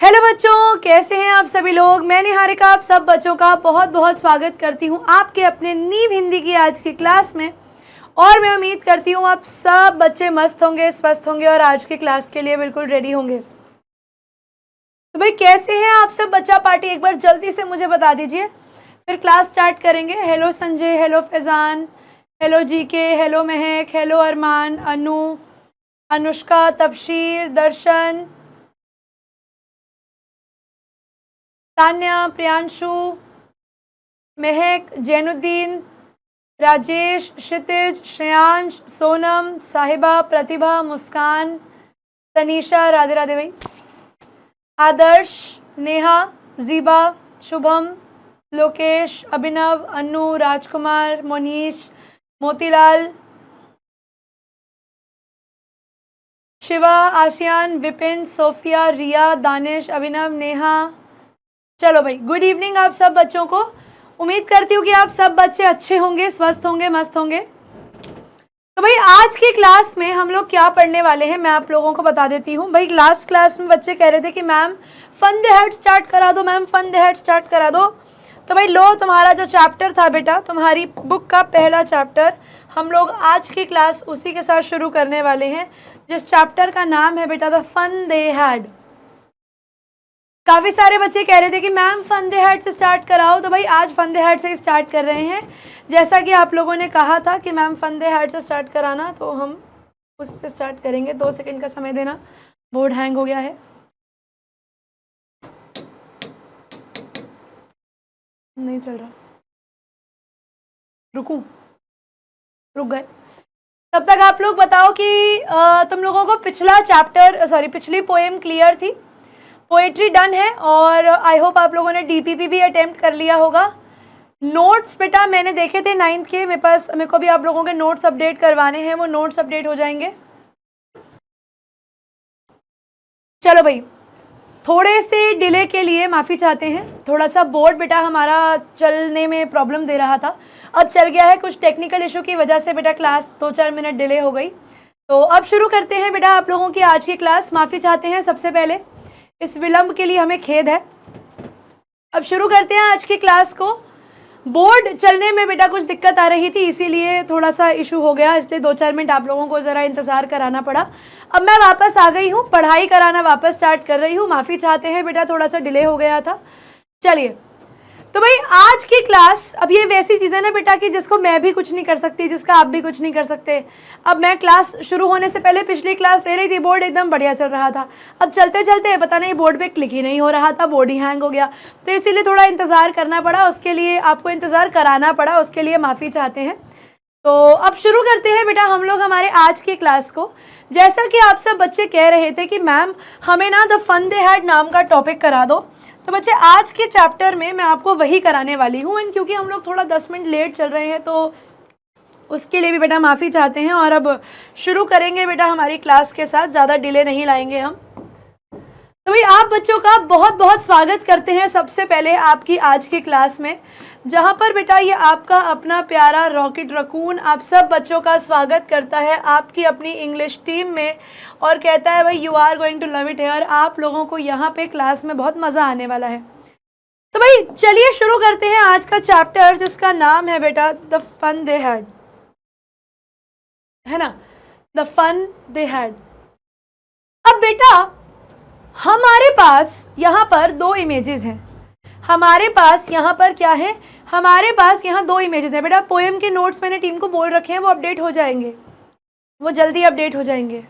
Hello बच्चों, कैसे हैं आप सभी लोग। मैं निहारिका आप सब बच्चों का बहुत बहुत स्वागत करती हूं आपके अपने नीव हिंदी की आज की क्लास में। और मैं उम्मीद करती हूं आप सब बच्चे मस्त होंगे, स्वस्थ होंगे और आज की क्लास के लिए बिल्कुल रेडी होंगे। तो भाई कैसे हैं आप सब बच्चा पार्टी, एक बार जल्दी से मुझे बता दीजिए, फिर क्लास स्टार्ट करेंगे। Hello Sanjay, hello Faizan, hello GK, hello महक, हेलो अरमान, अनु, अनुष्का, तबशीर, दर्शन, तान्या, प्रियांशु, महक, जैनुद्दीन, राजेश, क्षितिज, श्रेयांश, सोनम, साहिबा, प्रतिभा, मुस्कान, तनीषा, राधे राधे भाई, आदर्श, नेहा, जीबा, शुभम, लोकेश, अभिनव, अनु, राजकुमार, मोनीश, मोतीलाल, शिवा, आशियान, विपिन, सोफिया, रिया, दानिश, अभिनव, नेहा। चलो भाई, गुड इवनिंग आप सब बच्चों को। उम्मीद करती हूँ कि आप सब बच्चे अच्छे होंगे, स्वस्थ होंगे, मस्त होंगे। तो भाई आज की क्लास में हम लोग क्या पढ़ने वाले हैं मैं आप लोगों को बता देती हूँ। भाई लास्ट क्लास में बच्चे कह रहे थे कि ma'am fun the head start करा दो, ma'am fun the head start करा दो। तो भाई लो, तुम्हारा जो चैप्टर था बेटा, तुम्हारी बुक का पहला चैप्टर, हम लोग आज की क्लास उसी के साथ शुरू करने वाले हैं, जिस चैप्टर का नाम है बेटा द फन दे हैड। काफ़ी सारे बच्चे कह रहे थे कि मैम फन दे हैड से स्टार्ट कराओ, तो भाई आज फन दे हैड से स्टार्ट कर रहे हैं। जैसा कि आप लोगों ने कहा था कि मैम फन दे हैड से स्टार्ट कराना, तो हम उससे स्टार्ट करेंगे। 2 सेकंड का समय देना, बोर्ड हैंग हो गया है। नहीं चल रहा, रुक गए। तब तक आप लोग बताओ कि तुम लोगों को पिछली पोएम क्लियर थी, पोएट्री डन है, और आई होप आप लोगों ने डीपीपी भी अटेम्प्ट कर लिया होगा। नोट्स बेटा मैंने देखे थे 9th के, मेरे को भी आप लोगों के नोट्स अपडेट करवाने हैं, वो नोट्स अपडेट हो जाएंगे। चलो भाई, थोड़े से डिले के लिए माफ़ी चाहते हैं। थोड़ा सा बोर्ड बेटा हमारा चलने में प्रॉब्लम दे रहा था, अब चल गया है। कुछ टेक्निकल इशू की वजह से बेटा क्लास 2-4 मिनट डिले हो गई। तो अब शुरू करते हैं बेटा आप लोगों की आज की क्लास। माफ़ी चाहते हैं सबसे पहले, इस विलंब के लिए हमें खेद है। अब शुरू करते हैं आज की क्लास को। बोर्ड चलने में बेटा कुछ दिक्कत आ रही थी, इसीलिए थोड़ा सा इशू हो गया, इसलिए 2-4 मिनट आप लोगों को ज़रा इंतज़ार कराना पड़ा। अब मैं वापस आ गई हूँ, पढ़ाई कराना वापस स्टार्ट कर रही हूँ। माफ़ी चाहते हैं बेटा, थोड़ा सा डिले हो गया था। चलिए, तो भाई आज की क्लास, अब ये वैसी चीज़ है ना बेटा कि जिसको मैं भी कुछ नहीं कर सकती, जिसका आप भी कुछ नहीं कर सकते। अब मैं क्लास शुरू होने से पहले पिछली क्लास ले रही थी, बोर्ड एकदम बढ़िया चल रहा था। अब चलते चलते पता नहीं बोर्ड पे क्लिक ही नहीं हो रहा था, बोर्ड ही हैंग हो गया। तो इसीलिए थोड़ा इंतज़ार करना पड़ा, उसके लिए आपको इंतज़ार कराना पड़ा, उसके लिए माफ़ी चाहते हैं। तो अब शुरू करते हैं बेटा हम लोग हमारे आज की क्लास को। जैसा कि आप सब बच्चे कह रहे थे कि मैम हमें ना द फन दे हैड नाम का टॉपिक करा दो, तो बच्चे आज के चैप्टर में मैं आपको वही कराने वाली हूँ। एंड क्योंकि हम लोग थोड़ा 10 मिनट लेट चल रहे हैं, तो उसके लिए भी बेटा माफ़ी चाहते हैं। और अब शुरू करेंगे बेटा हमारी क्लास के साथ, ज़्यादा डिले नहीं लाएंगे हम। तो भाई आप बच्चों का बहुत बहुत स्वागत करते हैं सबसे पहले आपकी आज की क्लास में, जहाँ पर बेटा ये आपका अपना प्यारा रॉकेट रकून आप सब बच्चों का स्वागत करता है आपकी अपनी इंग्लिश टीम में, और कहता है भाई you are going to love it here. आप लोगों को यहाँ पे क्लास में बहुत मज़ा आने वाला है। तो भाई चलिए शुरू करते हैं आज का चैप्टर, जिसका नाम है बेटा द फन दे हैड, है ना, द फन दे हैड। अब बेटा हमारे पास यहाँ पर 2 इमेजेस हैं। हमारे पास यहाँ पर क्या है, हमारे पास यहाँ 2 इमेजेस हैं बेटा। पोएम के नोट्स मैंने टीम को बोल रखे हैं, वो अपडेट हो जाएंगे, वो जल्दी अपडेट हो जाएंगे।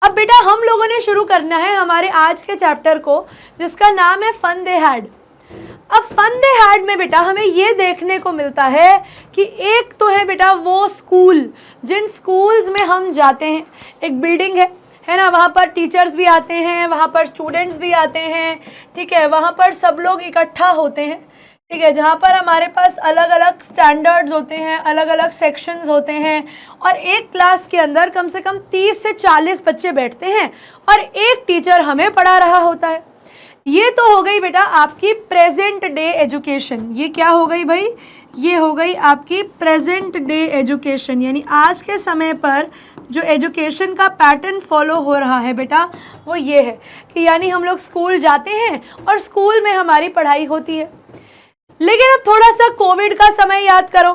अब बेटा हम लोगों ने शुरू करना है हमारे आज के चैप्टर को, जिसका नाम है फन दे हैड। अब फन दे हैड में बेटा हमें ये देखने को मिलता है कि एक तो है बेटा वो स्कूल, जिन स्कूल्स में हम जाते हैं, एक बिल्डिंग है ना, वहाँ पर टीचर्स भी आते हैं, वहाँ पर स्टूडेंट्स भी आते हैं, ठीक है, वहाँ पर सब लोग इकट्ठा होते हैं, ठीक है, जहाँ पर हमारे पास अलग अलग स्टैंडर्ड्स होते हैं, अलग अलग सेक्शंस होते हैं, और एक क्लास के अंदर कम से कम 30 से 40 बच्चे बैठते हैं, और एक टीचर हमें पढ़ा रहा होता है। ये तो हो गई बेटा आपकी प्रेजेंट डे एजुकेशन। ये क्या हो गई भाई, ये हो गई आपकी प्रेजेंट डे एजुकेशन, यानी आज के समय पर जो एजुकेशन का पैटर्न फॉलो हो रहा है बेटा वो ये है कि यानी हम लोग स्कूल जाते हैं और स्कूल में हमारी पढ़ाई होती है। लेकिन अब थोड़ा सा कोविड का समय याद करो,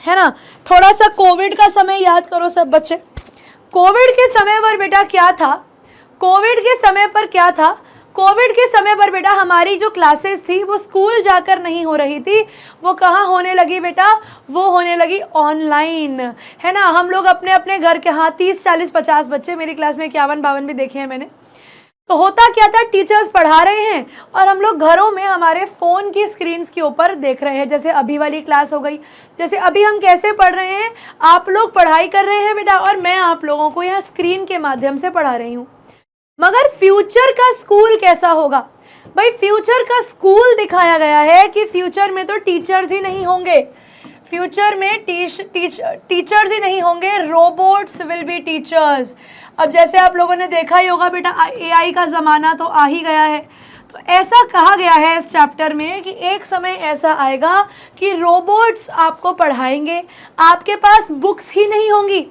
है ना, थोड़ा सा कोविड का समय याद करो सब बच्चे। कोविड के समय पर बेटा क्या था, कोविड के समय पर क्या था, कोविड के समय पर बेटा हमारी जो क्लासेस थी वो स्कूल जाकर नहीं हो रही थी, वो कहाँ होने लगी बेटा, वो होने लगी ऑनलाइन, है ना। हम लोग अपने अपने घर के, हाँ 30 40 50 बच्चे, मेरी क्लास में 51 52 भी देखे हैं मैंने। तो होता क्या था, टीचर्स पढ़ा रहे हैं और हम लोग घरों में हमारे फ़ोन की स्क्रीन्स के ऊपर देख रहे हैं। जैसे अभी वाली क्लास हो गई, जैसे अभी हम कैसे पढ़ रहे हैं, आप लोग पढ़ाई कर रहे हैं बेटा और मैं आप लोगों को यहाँ स्क्रीन के माध्यम से पढ़ा रही हूँ। मगर फ्यूचर का स्कूल कैसा होगा भाई, फ्यूचर का स्कूल दिखाया गया है कि फ्यूचर में तो टीचर्स ही नहीं होंगे, फ्यूचर में टीचर्स ही नहीं होंगे, रोबोट्स विल बी टीचर्स। अब जैसे आप लोगों ने देखा ही होगा बेटा, एआई का ज़माना तो आ ही गया है। तो ऐसा कहा गया है इस चैप्टर में कि एक समय ऐसा आएगा कि रोबोट्स आपको पढ़ाएंगे, आपके पास बुक्स ही नहीं होंगी,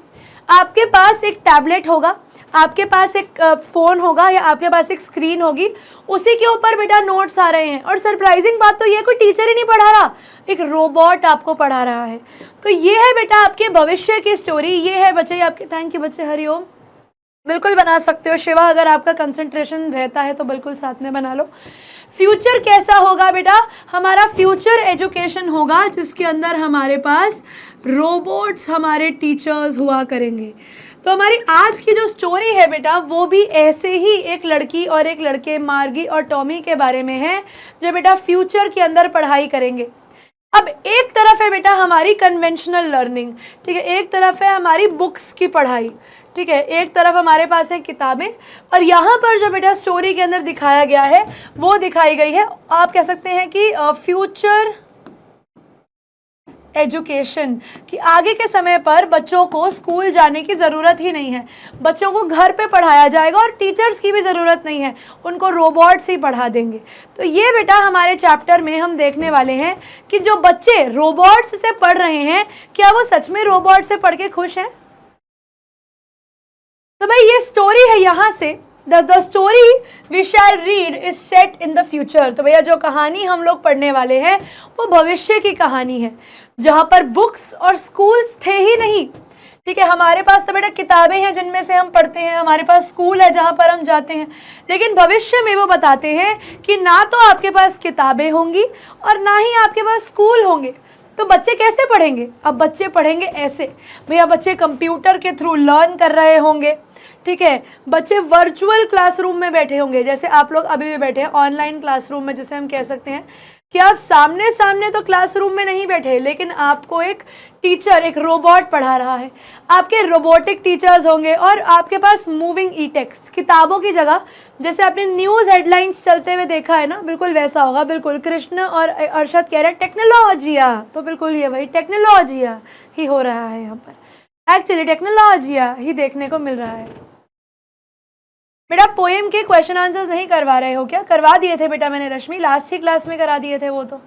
आपके पास एक टैबलेट होगा, आपके पास एक फ़ोन होगा या आपके पास एक स्क्रीन होगी, उसी के ऊपर बेटा नोट्स आ रहे हैं। और सरप्राइजिंग बात तो ये, कोई टीचर ही नहीं पढ़ा रहा, एक रोबोट आपको पढ़ा रहा है। तो ये है बेटा आपके भविष्य की स्टोरी, ये है बच्चे आपके। थैंक यू बच्चे, हरिओम। बिल्कुल बना सकते हो शिवा, अगर आपका कंसंट्रेशन रहता है तो बिल्कुल साथ में बना लो। फ्यूचर कैसा होगा बेटा, हमारा फ्यूचर एजुकेशन होगा जिसके अंदर हमारे पास रोबोट्स हमारे टीचर्स हुआ करेंगे। तो हमारी आज की जो स्टोरी है बेटा वो भी ऐसे ही एक लड़की और एक लड़के, मार्गी और टॉमी के बारे में है, जो बेटा फ्यूचर के अंदर पढ़ाई करेंगे। अब एक तरफ है बेटा हमारी कन्वेंशनल लर्निंग, ठीक है, एक तरफ है हमारी बुक्स की पढ़ाई, ठीक है, एक तरफ हमारे पास है किताबें। और यहाँ पर जो बेटा स्टोरी के अंदर दिखाया गया है वो दिखाई गई है, आप कह सकते हैं कि फ्यूचर एजुकेशन, कि आगे के समय पर बच्चों को स्कूल जाने की ज़रूरत ही नहीं है, बच्चों को घर पे पढ़ाया जाएगा और टीचर्स की भी ज़रूरत नहीं है, उनको रोबोट्स ही पढ़ा देंगे। तो ये बेटा हमारे चैप्टर में हम देखने वाले हैं कि जो बच्चे रोबोट्स से पढ़ रहे हैं, क्या वो सच में रोबोट से पढ़ के खुश हैं। तो भाई ये स्टोरी है, यहाँ से the story we shall read is set in the future. तो भैया जो कहानी हम लोग पढ़ने वाले हैं वो भविष्य की कहानी है, जहाँ पर बुक्स और स्कूल्स थे ही नहीं, ठीक है। हमारे पास तो बेटा किताबें हैं जिनमें से हम पढ़ते हैं, हमारे पास स्कूल है जहाँ पर हम जाते हैं, लेकिन भविष्य में वो बताते हैं कि ना तो आपके पास किताबें होंगी और ना ही आपके पास स्कूल होंगे। तो बच्चे कैसे पढ़ेंगे, अब बच्चे पढ़ेंगे ऐसे भैया, बच्चे कंप्यूटर के थ्रू लर्न कर रहे होंगे, ठीक है, बच्चे वर्चुअल क्लासरूम में बैठे होंगे, जैसे आप लोग अभी भी बैठे हैं ऑनलाइन क्लासरूम में, जिसे हम कह सकते हैं कि आप सामने सामने तो क्लासरूम में नहीं बैठे, लेकिन आपको एक टीचर, एक रोबोट पढ़ा रहा है। आपके रोबोटिक टीचर्स होंगे और आपके पास मूविंग ई टेक्स्ट, किताबों की जगह जैसे आपने न्यूज़ हेडलाइंस चलते हुए देखा है ना, बिल्कुल वैसा होगा। बिल्कुल कृष्ण और अरशद कह रहे हैं टेक्नोलॉजिया, तो बिल्कुल ये वही टेक्नोलॉजिया ही हो रहा है यहाँ पर, एक्चुअली टेक्नोलॉजिया ही देखने को मिल रहा है। बेटा पोएम के क्वेश्चन आंसर्स नहीं करवा रहे हो क्या? करवा दिए थे बेटा मैंने रश्मि, लास्ट ही क्लास में करा दिए थे, वो तो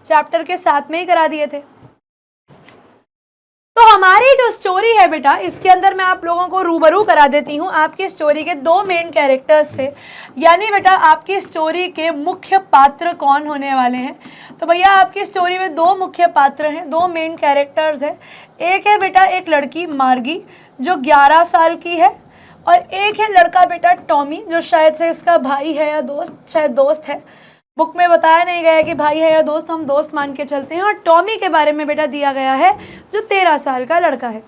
चैप्टर के साथ में ही करा दिए थे। तो हमारी जो स्टोरी है बेटा, इसके अंदर मैं आप लोगों को रूबरू करा देती हूँ आपकी स्टोरी के दो मेन कैरेक्टर्स से, यानी बेटा आपकी स्टोरी के मुख्य पात्र कौन होने वाले हैं। तो भैया आपकी स्टोरी में दो मुख्य पात्र हैं, दो मेन कैरेक्टर्स हैं। एक है बेटा एक लड़की मार्गी जो 11 साल की है, और एक है लड़का बेटा टॉमी जो शायद से इसका भाई है या दोस्त, शायद दोस्त है, बुक में बताया नहीं गया है कि भाई है या दोस्त, हम दोस्त मान के चलते हैं। और टॉमी के बारे में बेटा दिया गया है जो 13 साल का लड़का है।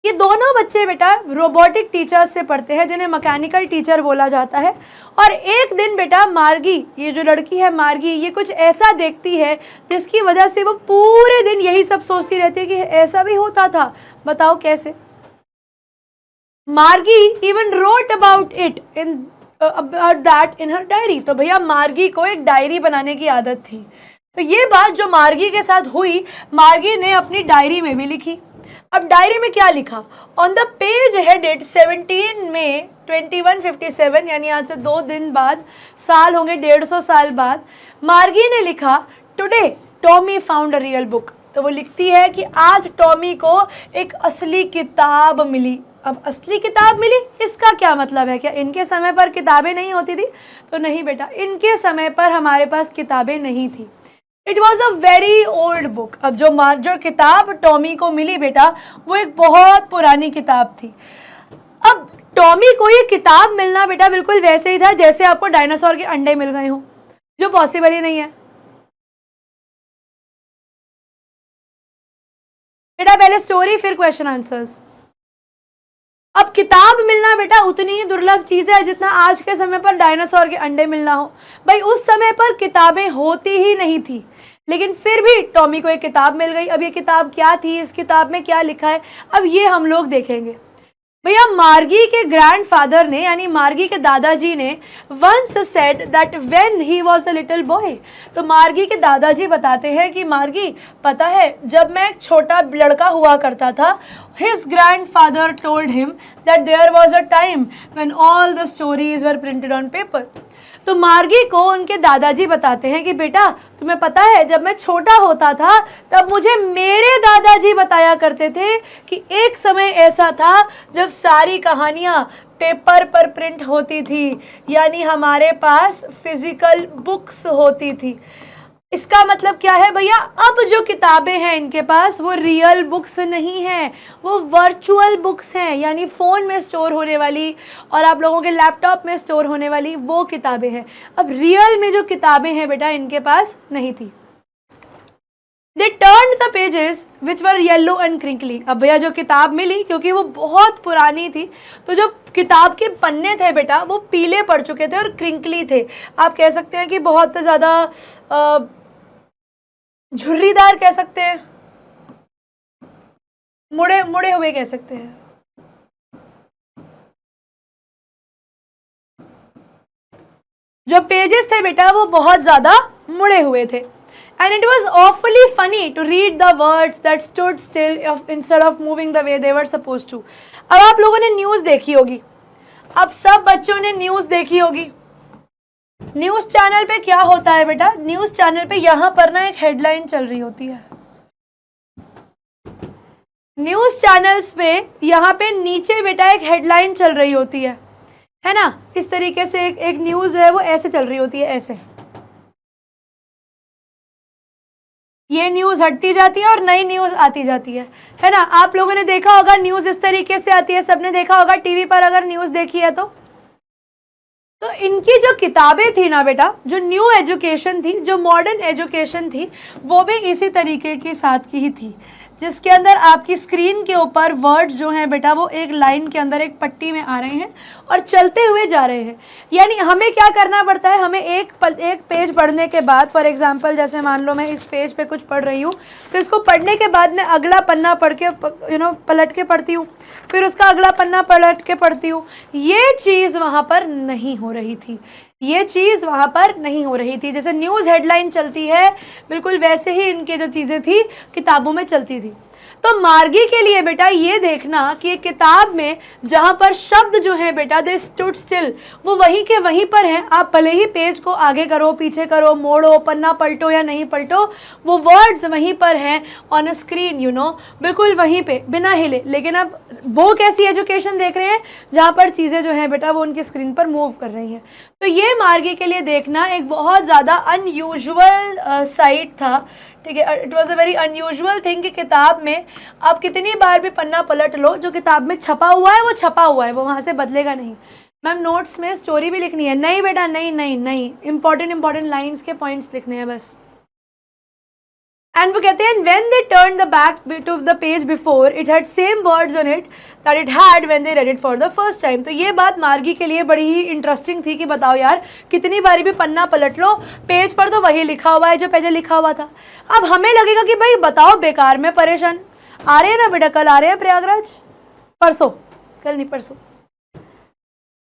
ये दोनों बच्चे बेटा रोबोटिक टीचर्स से पढ़ते हैं जिन्हें मैकेनिकल टीचर बोला जाता है। और एक दिन बेटा मार्गी, ये जो लड़की है मार्गी, ये कुछ ऐसा देखती है जिसकी वजह से वो पूरे दिन यही सब सोचती रहती है कि ऐसा भी होता था, बताओ कैसे। मार्गी even wrote about it in about that in her diary। तो भैया मार्गी को एक डायरी बनाने की आदत थी। तो ये बात जो मार्गी के साथ हुई, मार्गी ने अपनी डायरी में भी लिखी। अब डायरी में क्या लिखा? ऑन द पेज हेडेड 17 मई 2157, यानी आज से 2 दिन बाद, साल होंगे 150 साल बाद, मार्गी ने लिखा today Tommy found a real book. तो वो लिखती है कि आज टॉमी को एक असली किताब मिली। अब असली किताब मिली, इसका क्या मतलब है? क्या इनके समय पर किताबें नहीं होती थी? तो नहीं बेटा, इनके समय पर हमारे पास किताबें नहीं थी। It was a very old book. अब जो किताब टॉमी को मिली बेटा, वो एक बहुत पुरानी किताब थी। अब टॉमी को ये किताब मिलना बेटा बिल्कुल वैसे ही था जैसे आपको डायनासोर के अंडे मिल गए हो, जो पॉसिबल ही नहीं है। बेटा पहले स्टोरी फिर क्वेश्चन आंसर्स। अब किताब मिलना बेटा उतनी ही दुर्लभ चीज है जितना आज के समय पर डायनासोर के अंडे मिलना हो। भाई उस समय पर किताबें होती ही नहीं थी, लेकिन फिर भी टॉमी को एक किताब मिल गई। अब ये किताब क्या थी, इस किताब में क्या लिखा है, अब ये हम लोग देखेंगे। भैया मार्गी के ग्रैंडफादर ने यानी मार्गी के दादाजी ने once said that when he was a little boy, तो मार्गी के दादाजी बताते हैं कि मार्गी पता है जब मैं एक छोटा लड़का हुआ करता था, his grandfather told him that there was a time when all the stories were printed on paper। तो मार्गी को उनके दादाजी बताते हैं कि बेटा तुम्हें पता है जब मैं छोटा होता था तब मुझे मेरे दादाजी बताया करते थे कि एक समय ऐसा था जब सारी कहानियाँ पेपर पर प्रिंट होती थी, यानी हमारे पास फिजिकल बुक्स होती थी। इसका मतलब क्या है भैया, अब जो किताबें हैं इनके पास वो रियल बुक्स नहीं हैं, वो वर्चुअल बुक्स हैं, यानी फ़ोन में स्टोर होने वाली और आप लोगों के लैपटॉप में स्टोर होने वाली वो किताबें हैं। अब रियल में जो किताबें हैं बेटा इनके पास नहीं थी। They turn the pages which were yellow and crinkly. अब भैया जो किताब मिली क्योंकि वो बहुत पुरानी थी, तो जो किताब के पन्ने थे बेटा वो पीले पड़ चुके थे और क्रिंकली थे। आप कह सकते हैं कि बहुत ज़्यादा झुर्रीदार कह सकते हैं, मुड़े मुड़े हुए कह सकते हैं। जो पेजेस थे बेटा वो बहुत ज्यादा मुड़े हुए थे। And it was awfully funny to read the words that stood still instead of moving the way they were supposed to. अब आप लोगों ने न्यूज देखी होगी, अब सब बच्चों ने न्यूज देखी होगी। न्यूज चैनल पे क्या होता है बेटा, न्यूज चैनल पे यहां पर ना एक हेडलाइन चल रही होती है। न्यूज चैनल्स पे यहाँ पे नीचे बेटा एक हेडलाइन चल रही होती है ना। इस तरीके से एक न्यूज जो है वो ऐसे चल रही होती है, ऐसे ये न्यूज हटती जाती है और नई न्यूज आती जाती है ना। आप लोगों ने देखा होगा न्यूज इस तरीके से आती है, सबने देखा होगा टीवी पर अगर न्यूज देखी है तो इनकी जो किताबें थी ना बेटा, जो न्यू एजुकेशन थी, जो मॉडर्न एजुकेशन थी, वो भी इसी तरीके के साथ की ही थी, जिसके अंदर आपकी स्क्रीन के ऊपर वर्ड्स जो हैं बेटा वो एक लाइन के अंदर एक पट्टी में आ रहे हैं और चलते हुए जा रहे हैं। यानी हमें क्या करना पड़ता है, हमें एक पेज पढ़ने के बाद, फॉर एग्जांपल जैसे मान लो मैं इस पेज पे कुछ पढ़ रही हूँ, तो इसको पढ़ने के बाद मैं अगला पन्ना पढ़ के पलट के पढ़ती हूँ, फिर उसका अगला पन्ना पलट के पढ़ती हूँ। ये चीज़ वहाँ पर नहीं हो रही थी, ये चीज़ वहाँ पर नहीं हो रही थी। जैसे न्यूज़ हेडलाइन चलती है बिल्कुल वैसे ही इनके जो चीज़ें थी किताबों में चलती थी। तो मार्गी के लिए बेटा ये देखना कि किताब में जहाँ पर शब्द जो है बेटा दे स्टूड स्टिल, वो वहीं के वहीं पर हैं। आप भले ही पेज को आगे करो, पीछे करो, मोड़ो, पन्ना पलटो या नहीं पलटो, वो वर्ड्स वहीं पर हैं ऑन अ स्क्रीन, बिल्कुल वहीं पे बिना हिले। लेकिन अब वो कैसी एजुकेशन देख रहे हैं जहाँ पर चीज़ें जो है बेटा वो उनकी स्क्रीन पर मूव कर रही हैं। तो ये मार्गी के लिए देखना एक बहुत ज़्यादा अनयूजुअल साइट था, ठीक है। It was a very unusual thing कि किताब में आप कितनी बार भी पन्ना पलट लो, जो किताब में छपा हुआ है वो छपा हुआ है, वो वहाँ से बदलेगा नहीं। मैम नोट्स में स्टोरी भी लिखनी है? नहीं बेटा, नहीं नहीं नहीं, इंपॉर्टेंट लाइन्स के पॉइंट्स लिखने हैं बस। एंड वो कहते हैं when they turned the back to the page before it had same words on it that it had when they read it for the first time। तो ये बात मार्गी के लिए बड़ी ही इंटरेस्टिंग थी कि बताओ यार, कितनी बारी भी पन्ना पलट लो, पेज पर तो वही लिखा हुआ है जो पहले लिखा हुआ था। अब हमें लगेगा कि भाई बताओ बेकार में परेशान। आ रहे हैं ना बेटा, कल आ रहे हैं प्रयागराज, परसों, कल नहीं परसों।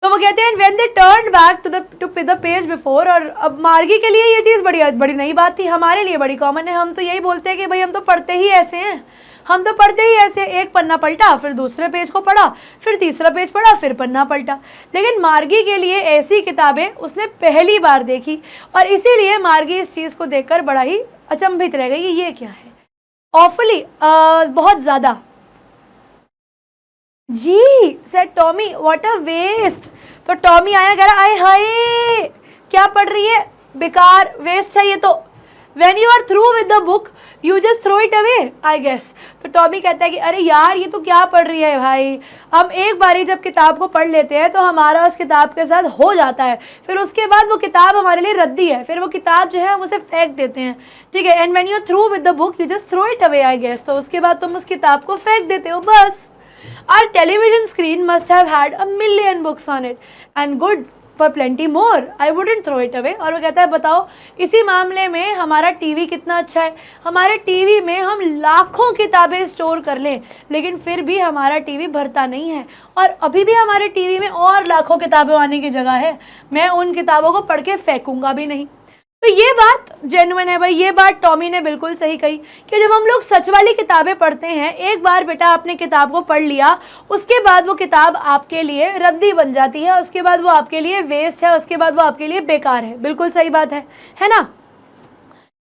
तो वो कहते हैं when they turned back to the page before। और अब मार्गी के लिए ये चीज़ बड़ी नई बात थी, हमारे लिए बड़ी कॉमन है। हम तो यही बोलते हैं कि भाई हम तो पढ़ते ही ऐसे हैं, हम तो पढ़ते ही ऐसे, एक पन्ना पलटा, फिर दूसरे पेज को पढ़ा, फिर तीसरा पेज पढ़ा, फिर पन्ना पलटा। लेकिन मार्गी के लिए ऐसी किताबें उसने पहली बार देखी और इसीलिए मार्गी इस चीज़ को देखकर बड़ा ही अचंभित रह गई कि ये क्या है। ऑफुली, बहुत ज़्यादा। Gee, said Tommy, what a waste. तो टॉमी आया, कह रहा आए हाय क्या पढ़ रही है, बेकार, वेस्ट है ये तो। When you are through with the book, you just throw it away, I guess। तो टॉमी कहता है कि अरे यार ये तो क्या पढ़ रही है भाई, हम एक बारी जब किताब को पढ़ लेते हैं तो हमारा उस किताब के साथ हो जाता है, फिर उसके बाद वो किताब हमारे लिए रद्दी है, फिर वो किताब जो है हम उसे फेंक देते हैं, ठीक है। And when you are through with the book, you just throw it away, I guess। तो उसके बाद तुम उस किताब को फेंक देते हो, बस। Our television screen must have had a million books on it and good for plenty more. I wouldn't throw it away। और वो कहता है बताओ इसी मामले में हमारा टीवी कितना अच्छा है, हमारे टीवी में हम लाखों किताबें स्टोर कर लें लेकिन फिर भी हमारा टीवी भरता नहीं है, और अभी भी हमारे टीवी में और लाखों किताबें आने की जगह है, मैं उन किताबों को पढ़ के फेंकूंगा भी नहीं। तो ये बात जेन्युइन है भाई, ये बात टॉमी ने बिल्कुल सही कही कि जब हम लोग सच वाली किताबें पढ़ते हैं, एक बार बेटा आपने किताब को पढ़ लिया, उसके बाद वो किताब आपके लिए रद्दी बन जाती है, उसके बाद वो आपके लिए वेस्ट है, उसके बाद वो आपके लिए बेकार है। बिल्कुल सही बात है ना।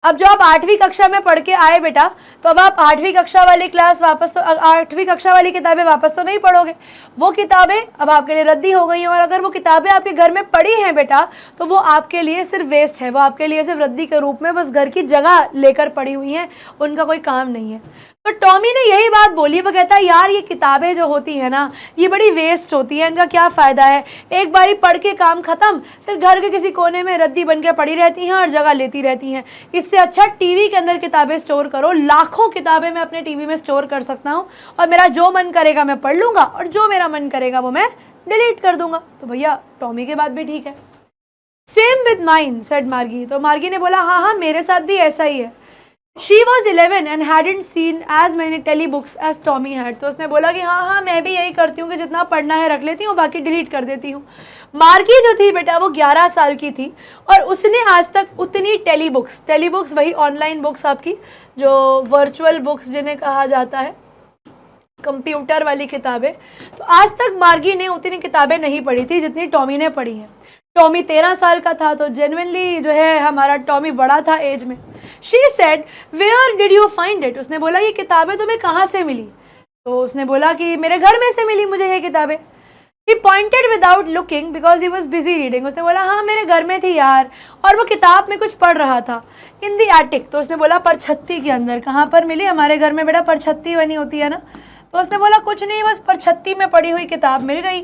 अब जो आप 8वीं कक्षा में पढ़ के आए बेटा, तो अब आप 8वीं कक्षा वाली क्लास वापस तो 8वीं कक्षा वाली किताबें वापस तो नहीं पढ़ोगे, वो किताबें अब आपके लिए रद्दी हो गई हैं, और अगर वो किताबें आपके घर में पड़ी हैं बेटा तो वो आपके लिए सिर्फ वेस्ट है, वो आपके लिए सिर्फ रद्दी के रूप में बस घर की जगह लेकर पड़ी हुई हैं, उनका कोई काम नहीं है। तो टॉमी ने यही बात बोली, वो कहता है यार ये किताबें जो होती है ना ये बड़ी वेस्ट होती है, इनका क्या फ़ायदा है, एक बारी पढ़ के काम ख़त्म, फिर घर के किसी कोने में रद्दी बन के पड़ी रहती हैं और जगह लेती रहती हैं। इससे अच्छा टीवी के अंदर किताबें स्टोर करो, लाखों किताबें मैं अपने टीवी में स्टोर कर सकता हूँ, और मेरा जो मन करेगा मैं पढ़ लूँगा और जो मेरा मन करेगा वो मैं डिलीट कर दूँगा। तो भैया टॉमी की बात भी ठीक है। सेम विद माइन सेड मार्गी। तो मार्गी ने बोला हाँ हाँ मेरे साथ भी ऐसा ही है। She was 11 and hadn't seen as many telebooks as Tommy had। तो उसने बोला कि हाँ मैं भी यही करती हूँ कि जितना पढ़ना है रख लेती हूँ, बाकी डिलीट कर देती हूँ। मार्गी जो थी बेटा वो 11 साल की थी और उसने आज तक उतनी टेलीबुक्स वही ऑनलाइन बुक्स आपकी जो वर्चुअल बुक्स जिन्हें कहा जाता है, कंप्यूटर वाली किताबें, तो आज तक मार्गी ने उतनी किताबें नहीं पढ़ी थी जितनी टॉमी ने पढ़ी हैं। टॉमी 13 साल का था, तो जेन्युइनली जो है हमारा टॉमी बड़ा था एज में। She said where did you find it. उसने बोला ये किताबें तुम्हें कहाँ से मिली। तो उसने बोला कि मेरे घर में से मिली मुझे ये किताबें। He pointed without looking because he was busy reading। उसने बोला हाँ मेरे घर में थी यार, और वो किताब में कुछ पढ़ रहा था। इन दी एटिक। तो उसने बोला परछत्ती के अंदर। कहाँ पर मिली? हमारे घर में बेटा परछत्ती बनी होती है ना। तो उसने बोला कुछ नहीं, बस परछत्ती में पड़ी हुई किताब मिल गई।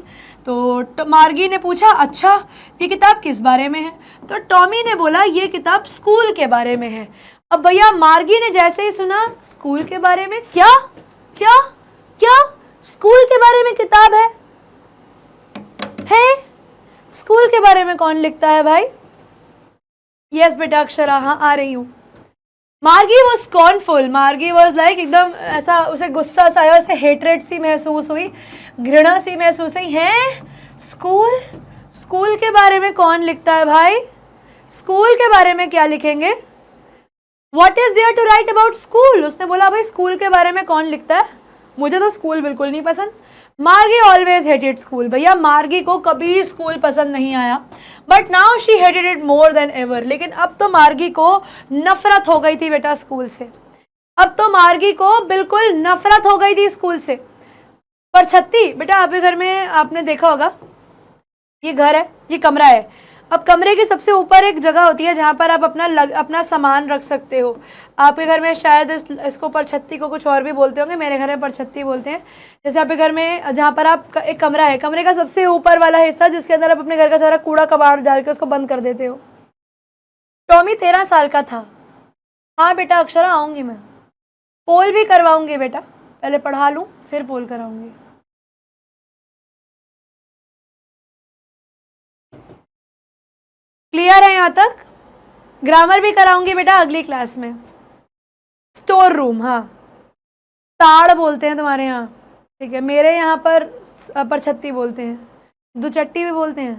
तो मार्गी ने पूछा अच्छा ये किताब किस बारे में है। तो टॉमी ने बोला ये किताब स्कूल के बारे में है। अब भैया मार्गी ने जैसे ही सुना स्कूल के बारे में, क्या क्या क्या स्कूल के बारे में किताब है? स्कूल के बारे में कौन लिखता है भाई? यस बेटा अक्षरा, हाँ आ रही हूँ। मार्गी वॉज स्कॉर्नफुल। मार्गी वॉज लाइक एकदम ऐसा, उसे गुस्सा सा आया, उसे हेट्रेड सी महसूस हुई, घृणा सी महसूस हुई। है स्कूल के बारे में कौन लिखता है भाई? स्कूल के बारे में क्या लिखेंगे? What is there to write about school? उसने बोला भाई स्कूल के बारे में कौन लिखता है, मुझे तो स्कूल बिल्कुल नहीं पसंद। मार्गी ऑलवेज हेटेड स्कूल। भैया मार्गी को कभी स्कूल पसंद नहीं आया, but now she hated it more than ever. लेकिन अब तो मार्गी को नफरत हो गई थी बेटा स्कूल से। अब तो मार्गी को बिल्कुल नफरत हो गई थी स्कूल से। परछत्ती बेटा आपके घर में आपने देखा होगा, ये घर है, ये कमरा है। अब कमरे के सबसे ऊपर एक जगह होती है जहाँ पर आप अपना सामान रख सकते हो। आपके घर में शायद इसको परछत्ती को कुछ और भी बोलते होंगे, मेरे घर में परछत्ती बोलते हैं। जैसे आपके घर में जहाँ पर आप एक कमरा है, कमरे का सबसे ऊपर वाला हिस्सा जिसके अंदर आप अपने घर का सारा कूड़ा कबाड़ डाल के उसको बंद कर देते हो। टॉमी 13 साल का था। हाँ बेटा अक्षरा आऊँगी मैं, पोल भी करवाऊँगी बेटा, पहले पढ़ा लूँ फिर पोल कराऊँगी। क्लियर है यहाँ तक? ग्रामर भी कराऊंगी बेटा अगली क्लास में। स्टोर रूम, हाँ ताड़ बोलते हैं तुम्हारे यहाँ, ठीक है। मेरे यहाँ पर परछत्ती बोलते हैं, दुचट्टी भी बोलते हैं,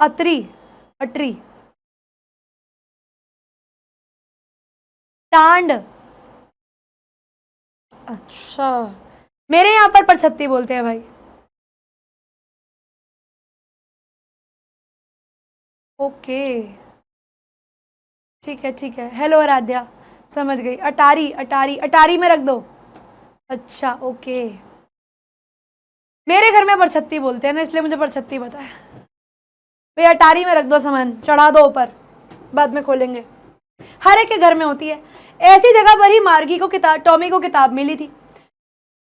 अटरी, टांड। अच्छा मेरे यहाँ पर परछत्ती बोलते हैं भाई। ओके ठीक है। हेलो आराध्या, समझ गई, अटारी अटारी अटारी में रख दो। अच्छा ओके, मेरे घर में बरछत्ती बोलते हैं ना, इसलिए मुझे बरछत्ती पता है। भैया अटारी में रख दो, सामान चढ़ा दो ऊपर, बाद में खोलेंगे। हर एक के घर में होती है। ऐसी जगह पर ही मार्गी को किताब, टॉमी को किताब मिली थी।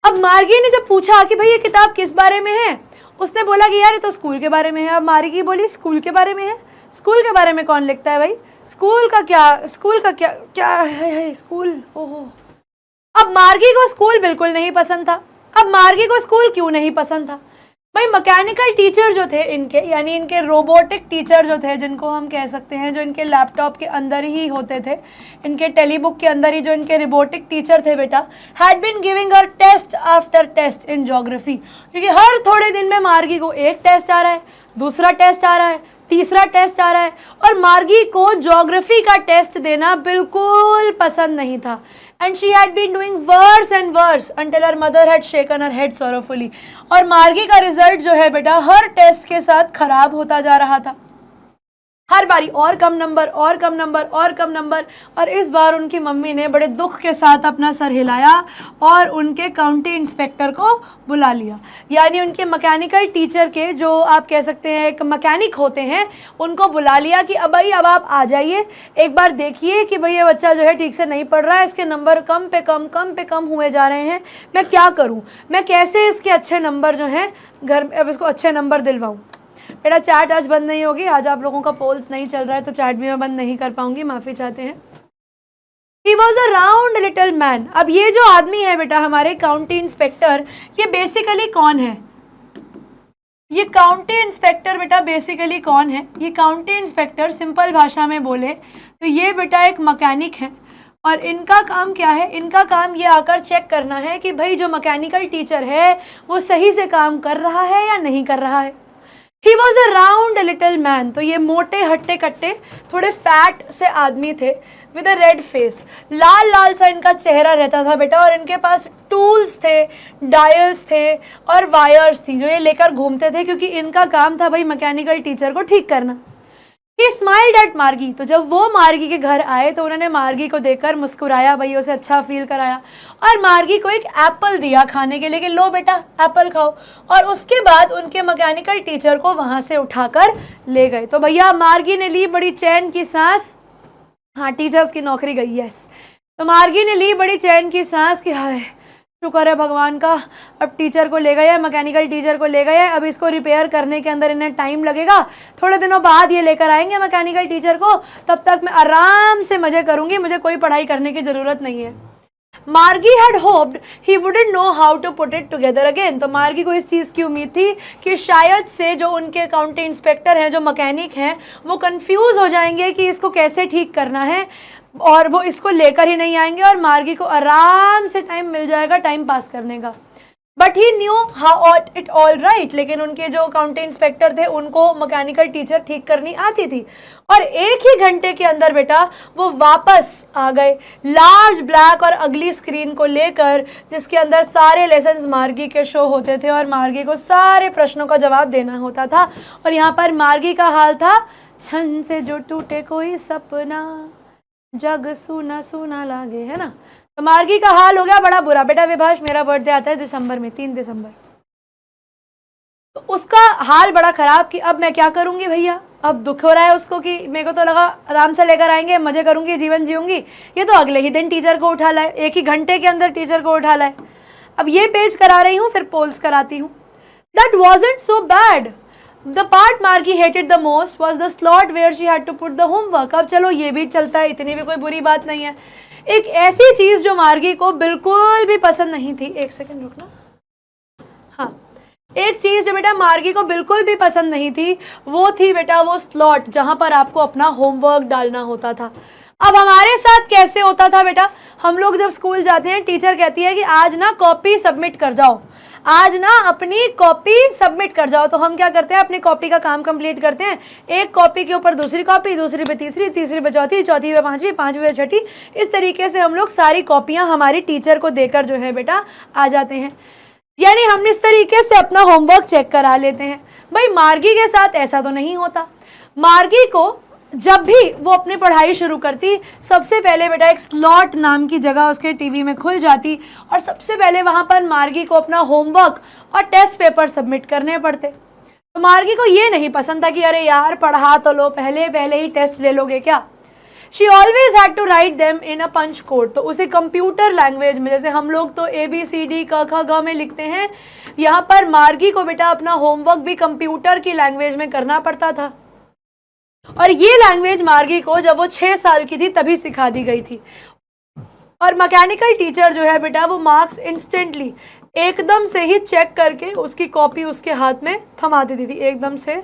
अब मार्गी ने जब पूछा कि भाई ये किताब किस बारे में है, उसने बोला कि यार ये तो स्कूल के बारे में है। अब मार्गी बोली स्कूल के बारे में है? स्कूल के बारे में कौन लिखता है भाई? स्कूल का क्या क्या है स्कूल? ओहो। अब मार्गी को स्कूल बिल्कुल नहीं पसंद था। अब मार्गी को स्कूल क्यों नहीं पसंद था भाई? मैकेनिकल टीचर जो थे इनके, यानी इनके रोबोटिक टीचर जो थे, जिनको हम कह सकते हैं, जो इनके लैपटॉप के अंदर ही होते थे, इनके टेलीबुक के अंदर ही जो इनके रोबोटिक टीचर थे बेटा, had been giving her test after test in geography. क्योंकि हर थोड़े दिन में मार्गी को एक टेस्ट आ रहा है, दूसरा टेस्ट आ रहा है, तीसरा टेस्ट आ रहा है, और मार्गी को ज्योग्राफी का टेस्ट देना बिल्कुल पसंद नहीं था। And she had been doing worse and worse until her mother had shaken her head sorrowfully. और मार्गी का रिजल्ट जो है बेटा हर टेस्ट के साथ खराब होता जा रहा था। हर बारी और कम नंबर, और कम नंबर, और कम नंबर। और इस बार उनकी मम्मी ने बड़े दुख के साथ अपना सर हिलाया और उनके काउंटी इंस्पेक्टर को बुला लिया। यानी उनके मैकेनिकल टीचर के, जो आप कह सकते हैं एक मैकेनिक होते हैं, उनको बुला लिया कि अब भाई अब आप आ जाइए, एक बार देखिए कि भाई ये बच्चा जो है ठीक से नहीं पढ़ रहा है, इसके नंबर कम पे कम हुए जा रहे हैं, मैं क्या करूँ, मैं कैसे इसके अच्छे नंबर जो हैं घर, अब इसको अच्छे नंबर दिलवाऊँ। बेटा चैट आज बंद नहीं होगी, आज आप लोगों का पोल्स नहीं चल रहा है तो चैट भी मैं बंद नहीं कर पाऊंगी, माफ़ी चाहते हैं। He was a round little man। अब ये जो आदमी है बेटा हमारे काउंटी इंस्पेक्टर, ये बेसिकली कौन है? ये काउंटी इंस्पेक्टर बेटा बेसिकली कौन है? ये काउंटी इंस्पेक्टर सिंपल भाषा में बोले तो ये बेटा एक मैकेनिक है। और इनका काम क्या है? इनका काम ये आकर चेक करना है कि भाई जो मैकेनिकल टीचर है वो सही से काम कर रहा है या नहीं कर रहा है। He was a round little man। तो ये मोटे हट्टे कट्टे थोड़े फैट से आदमी थे, विद अ रेड फेस, लाल लाल सा इनका चेहरा रहता था बेटा। और इनके पास टूल्स थे, डायल्स थे और वायर्स थी जो ये लेकर घूमते थे, क्योंकि इनका काम था भाई मैकेनिकल टीचर को ठीक करना। He smiled at मार्गी। तो जब वो मार्गी के घर आए तो उन्होंने मार्गी को देखकर मुस्कुराया, भाई उसे अच्छा फील कराया और मार्गी को एक एप्पल दिया खाने के लिए कि लो बेटा एप्पल खाओ। और उसके बाद उनके मैकेनिकल टीचर को वहाँ से उठाकर ले गए। तो भैया मार्गी ने ली बड़ी चैन की सांस। हाँ, टीचर्स की नौकरी गई, यस। तो मार्गी ने ली बड़ी चैन की सांस कि हाय शुक्र है भगवान का, अब टीचर को ले गया, मैकेनिकल टीचर को ले गया, अब इसको रिपेयर करने के अंदर इन्हें टाइम लगेगा, थोड़े दिनों बाद ये लेकर आएंगे मैकेनिकल टीचर को, तब तक मैं आराम से मज़े करूँगी, मुझे कोई पढ़ाई करने की ज़रूरत नहीं है। Margie had hoped he wouldn't know how to put it together again. तो मार्गी को इस चीज़ की उम्मीद थी कि शायद से जो उनके काउंटी इंस्पेक्टर हैं, जो मैकेनिक हैं, वो कंफ्यूज हो जाएंगे कि इसको कैसे ठीक करना है और वो इसको लेकर ही नहीं आएंगे और मार्गी को आराम से टाइम मिल जाएगा टाइम पास करने का। But he knew how it all right. लेकिन उनके जो काउंटी इंस्पेक्टर थे उनको मैकेनिकल टीचर ठीक करनी आती थी और एक ही घंटे के अंदर बेटा वो वापस आ गए लार्ज ब्लैक और अगली स्क्रीन को लेकर, जिसके अंदर सारे लेसन्स मार्गी के शो होते थे और मार्गी को सारे प्रश्नों का जवाब देना होता था। और यहाँ पर मार्गी का हाल था, छन से जो टूटे कोई सपना, जग सुना सुना लागे, है ना। तो मार्गी का हाल हो गया बड़ा बुरा। बेटा विभाष, मेरा बर्थडे आता है दिसंबर में, 3 दिसंबर। तो उसका हाल बड़ा खराब कि अब मैं क्या करूंगी भैया। अब दुख हो रहा है उसको कि मेरे को तो लगा आराम से लेकर आएंगे, मजे करूंगी, जीवन जीऊंगी, ये तो अगले ही दिन टीचर को उठा लाए, एक ही घंटे के अंदर टीचर को उठा लाए। अब ये पेज करा रही हूँ, फिर पोल्स कराती हूँ। That wasn't so bad. The part मार्गी hated the most was the slot where she had to put the homework। अब चलो ये भी चलता है, इतनी भी कोई बुरी बात नहीं है। एक ऐसी चीज़ जो मार्गी को बिल्कुल भी पसंद नहीं थी, एक सेकंड रुकना, हाँ, एक चीज़ जो बेटा मार्गी को बिल्कुल भी पसंद नहीं थी वो थी बेटा वो स्लॉट जहाँ पर आपको अपना होमवर्क डालना होता था। अब हमारे साथ कैसे होता था बेटा, हम लोग जब स्कूल जाते हैं टीचर कहती है कि आज ना कॉपी सबमिट कर जाओ, आज ना अपनी कॉपी सबमिट कर जाओ। तो हम क्या करते हैं, अपनी कॉपी का काम कंप्लीट करते हैं, एक कॉपी के ऊपर दूसरी कॉपी, दूसरी पे तीसरी, तीसरी पे चौथी, चौथी पे पांचवी, पांचवी पे छठी, इस तरीके से हम लोग सारी कॉपियां हमारी टीचर को देकर जो है बेटा आ जाते हैं। यानी हम इस तरीके से अपना होमवर्क चेक करा लेते हैं। भाई मार्गी के साथ ऐसा तो नहीं होता। मार्गी को जब भी वो अपनी पढ़ाई शुरू करती, सबसे पहले बेटा एक स्लॉट नाम की जगह उसके टीवी में खुल जाती और सबसे पहले वहाँ पर मार्गी को अपना होमवर्क और टेस्ट पेपर सबमिट करने पड़ते। तो मार्गी को ये नहीं पसंद था कि अरे यार पढ़ा तो लो, पहले पहले ही टेस्ट ले लोगे क्या। She always had to write them in a punch code. तो उसे कंप्यूटर लैंग्वेज में, जैसे हम लोग तो ABCD क ख ग में लिखते हैं, यहाँ पर मार्गी को बेटा अपना होमवर्क भी कंप्यूटर की लैंग्वेज में करना पड़ता था। और ये लैंग्वेज मार्गी को जब वो 6 साल की थी तभी सिखा दी गई थी। और मैकेनिकल टीचर जो है बेटा वो मार्क्स इंस्टेंटली एकदम से ही चेक करके उसकी कॉपी उसके हाथ में थमा देती थी, एकदम से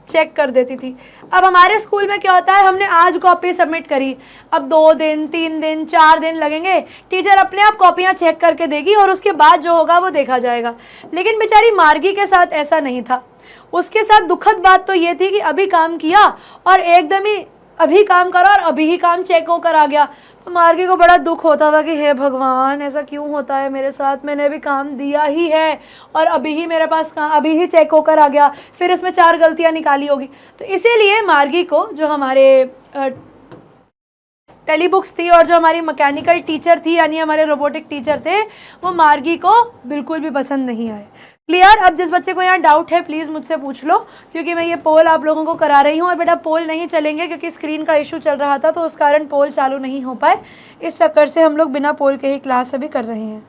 चेक कर देती थी। अब हमारे स्कूल में क्या होता है, हमने आज कॉपी सबमिट करी, अब 2 दिन 3 दिन 4 दिन लगेंगे, टीचर अपने आप कॉपियां चेक करके देगी और उसके बाद जो होगा वो देखा जाएगा। लेकिन बेचारी मार्गी के साथ ऐसा नहीं था। उसके साथ दुखद बात तो ये थी कि अभी काम किया और एकदम ही अभी काम करा और अभी ही काम चेक होकर आ गया। तो मार्गी को बड़ा दुख होता था कि हे भगवान ऐसा क्यों होता है मेरे साथ, मैंने अभी काम दिया ही है और अभी ही मेरे पास काम अभी ही चेक होकर आ गया, फिर इसमें 4 गलतियां निकाली होगी। तो इसीलिए मार्गी को जो हमारे टेलीबुक्स थी और जो हमारी मैकेनिकल टीचर थी यानी हमारे रोबोटिक टीचर थे, वो मार्गी को बिल्कुल भी पसंद नहीं आए। क्लियर। अब जिस बच्चे को यहाँ डाउट है प्लीज़ मुझसे पूछ लो, क्योंकि मैं ये पोल आप लोगों को करा रही हूँ। और बेटा पोल नहीं चलेंगे क्योंकि स्क्रीन का इशू चल रहा था, तो उस कारण पोल चालू नहीं हो पाए। इस चक्कर से हम लोग बिना पोल के ही क्लास अभी कर रहे हैं।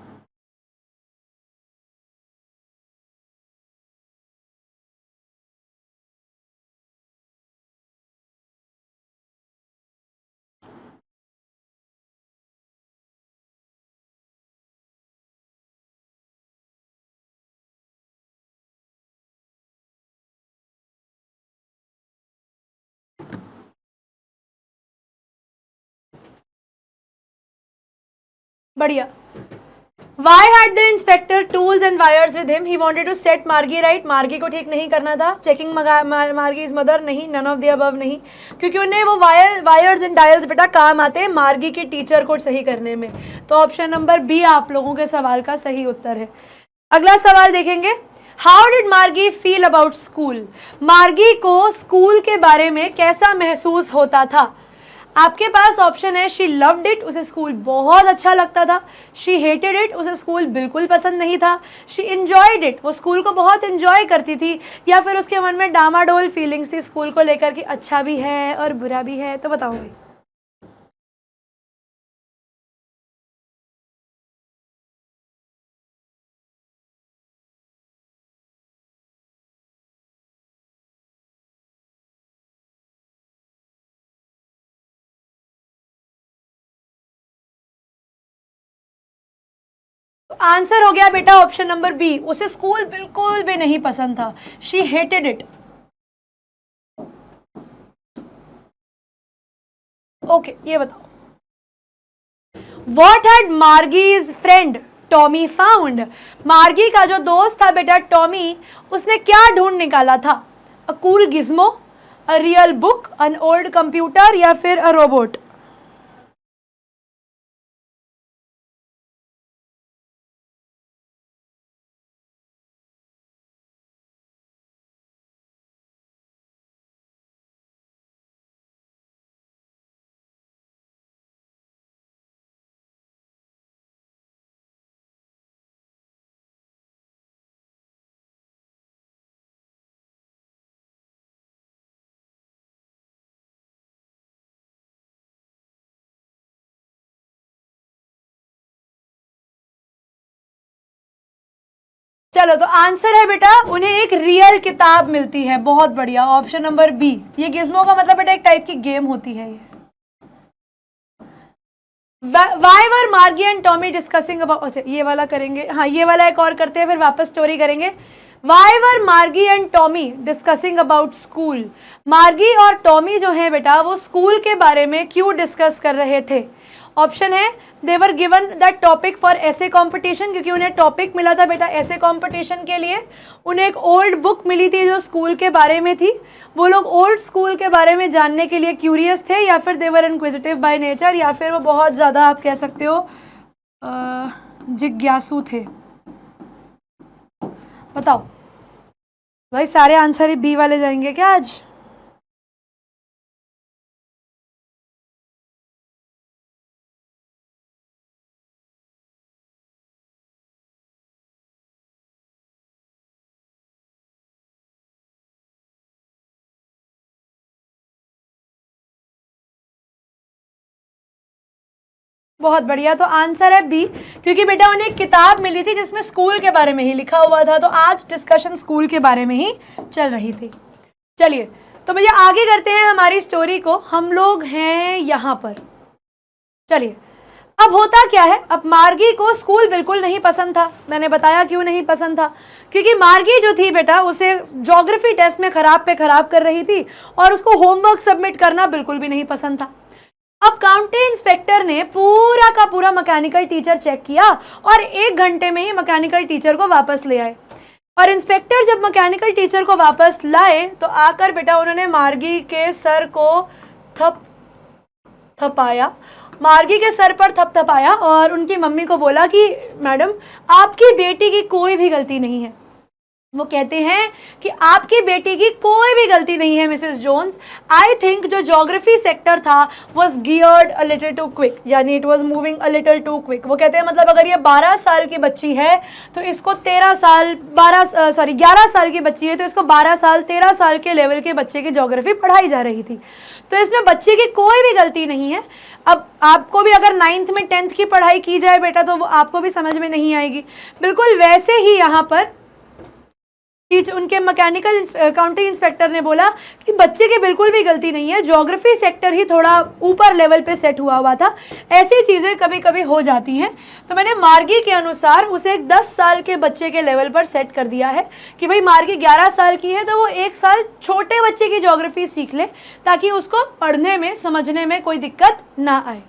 बढ़िया। Why had the inspector tools and wires with him? He wanted to set Margie right. मार्गी को ठीक नहीं करना था। Checking Margie's mother नहीं, none of the above नहीं, क्योंकि उन्हें वो वायर्स एंड डायल्स बेटा काम आते हैं मार्गी के टीचर को सही करने में। तो ऑप्शन नंबर बी आप लोगों के सवाल का सही उत्तर है। अगला सवाल देखेंगे, हाउ डिड मार्गी फील अबाउट स्कूल? मार्गी को स्कूल के बारे में कैसा महसूस होता था? आपके पास ऑप्शन है, शी लव्ड इट, उसे स्कूल बहुत अच्छा लगता था, शी हेटेड इट, उसे स्कूल बिल्कुल पसंद नहीं था, शी इंजॉयड इट, वो स्कूल को बहुत इंजॉय करती थी, या फिर उसके मन में डामाडोल फीलिंग्स थी स्कूल को लेकर कि अच्छा भी है और बुरा भी है। तो बताओ भाई। आंसर हो गया बेटा ऑप्शन नंबर बी, उसे स्कूल बिल्कुल भी नहीं पसंद था, शी हेटेड इट। ओके, ये बताओ, what had Margie's friend Tommy found? Margie का जो दोस्त था बेटा टॉमी, उसने क्या ढूंढ निकाला था? A cool Gizmo, a real book, an old computer, या फिर अ रोबोट? चलो, तो आंसर है बेटा उन्हें एक रियल किताब मिलती है। बहुत बढ़िया, ऑप्शन नंबर बी। ये गिज्मो का मतलब बेटा एक टाइप की गेम होती है ये। Why were मार्गी एंड टॉमी डिस्कसिंग अबाउट, अच्छा ये वाला करेंगे, हाँ ये वाला एक और करते हैं फिर वापस स्टोरी करेंगे। Why were मार्गी and Tommy discussing about school? मार्गी और टॉमी जो है बेटा वो स्कूल के बारे में क्यों डिस्कस कर रहे थे? ऑप्शन है, they were given that topic for ऐसे कॉम्पिटिशन, क्योंकि उन्हें टॉपिक मिला था बेटा ऐसे कॉम्पिटिशन के लिए। उन्हें एक ओल्ड बुक मिली थी जो स्कूल के बारे में थी, वो लोग ओल्ड स्कूल के बारे में जानने के लिए क्यूरियस थे, या फिर दे वर इनक्विजिटिव बाय नेचर, या फिर वो बहुत ज़्यादा आप कह सकते हो जिज्ञासु थे। बताओ भाई, सारे आंसर ही बी वाले जाएंगे क्या आज? बहुत बढ़िया, तो आंसर है बी, क्योंकि बेटा उन्हें एक किताब मिली थी जिसमें स्कूल के बारे में ही लिखा हुआ था, तो आज डिस्कशन स्कूल के बारे में ही चल रही थी। चलिए तो भैया आगे करते हैं हमारी स्टोरी को। हम लोग हैं यहाँ पर। चलिए, अब होता क्या है, अब मार्गी को स्कूल बिल्कुल नहीं पसंद था। मैंने बताया क्यों नहीं पसंद था, क्योंकि मार्गी जो थी बेटा उसे ज्योग्राफी टेस्ट में खराब पे खराब कर रही थी और उसको होमवर्क सबमिट करना बिल्कुल भी नहीं पसंद था। अब काउंटी इंस्पेक्टर ने पूरा का पूरा मैकेनिकल टीचर चेक किया और 1 घंटे में ही मैकेनिकल टीचर को वापस ले आए। और इंस्पेक्टर जब मैकेनिकल टीचर को वापस लाए तो आकर बेटा उन्होंने मार्गी के सर को थपाया, मार्गी के सर पर थपथपाया और उनकी मम्मी को बोला कि मैडम आपकी बेटी की कोई भी गलती नहीं है। वो कहते हैं कि आपकी बेटी की कोई भी गलती नहीं है मिसेस जोन्स। आई थिंक जो ज्योग्राफी सेक्टर था was geared a little too quick, यानी it was moving a little too quick. वो कहते हैं मतलब अगर ये 12 साल की बच्ची है तो इसको 11 साल की बच्ची है तो इसको 12 साल 13 साल के लेवल के बच्चे की ज्योग्राफी पढ़ाई जा रही थी, तो इसमें बच्चे की कोई भी गलती नहीं है। अब आपको भी अगर 9th में 10th की पढ़ाई की जाए बेटा तो वो आपको भी समझ में नहीं आएगी। बिल्कुल वैसे ही यहाँ पर उनके मैकेनिकल काउंटी इंस्पेक्टर ने बोला कि बच्चे की बिल्कुल भी गलती नहीं है, ज्योग्राफी सेक्टर ही थोड़ा ऊपर लेवल पे सेट हुआ था, ऐसी चीज़ें कभी कभी हो जाती हैं। तो मैंने मार्गी के अनुसार उसे एक 10 साल के बच्चे के लेवल पर सेट कर दिया है कि भाई मार्गी 11 साल की है तो वो 1 साल छोटे बच्चे की ज्योग्राफी सीख ले ताकि उसको पढ़ने में समझने में कोई दिक्कत ना आए।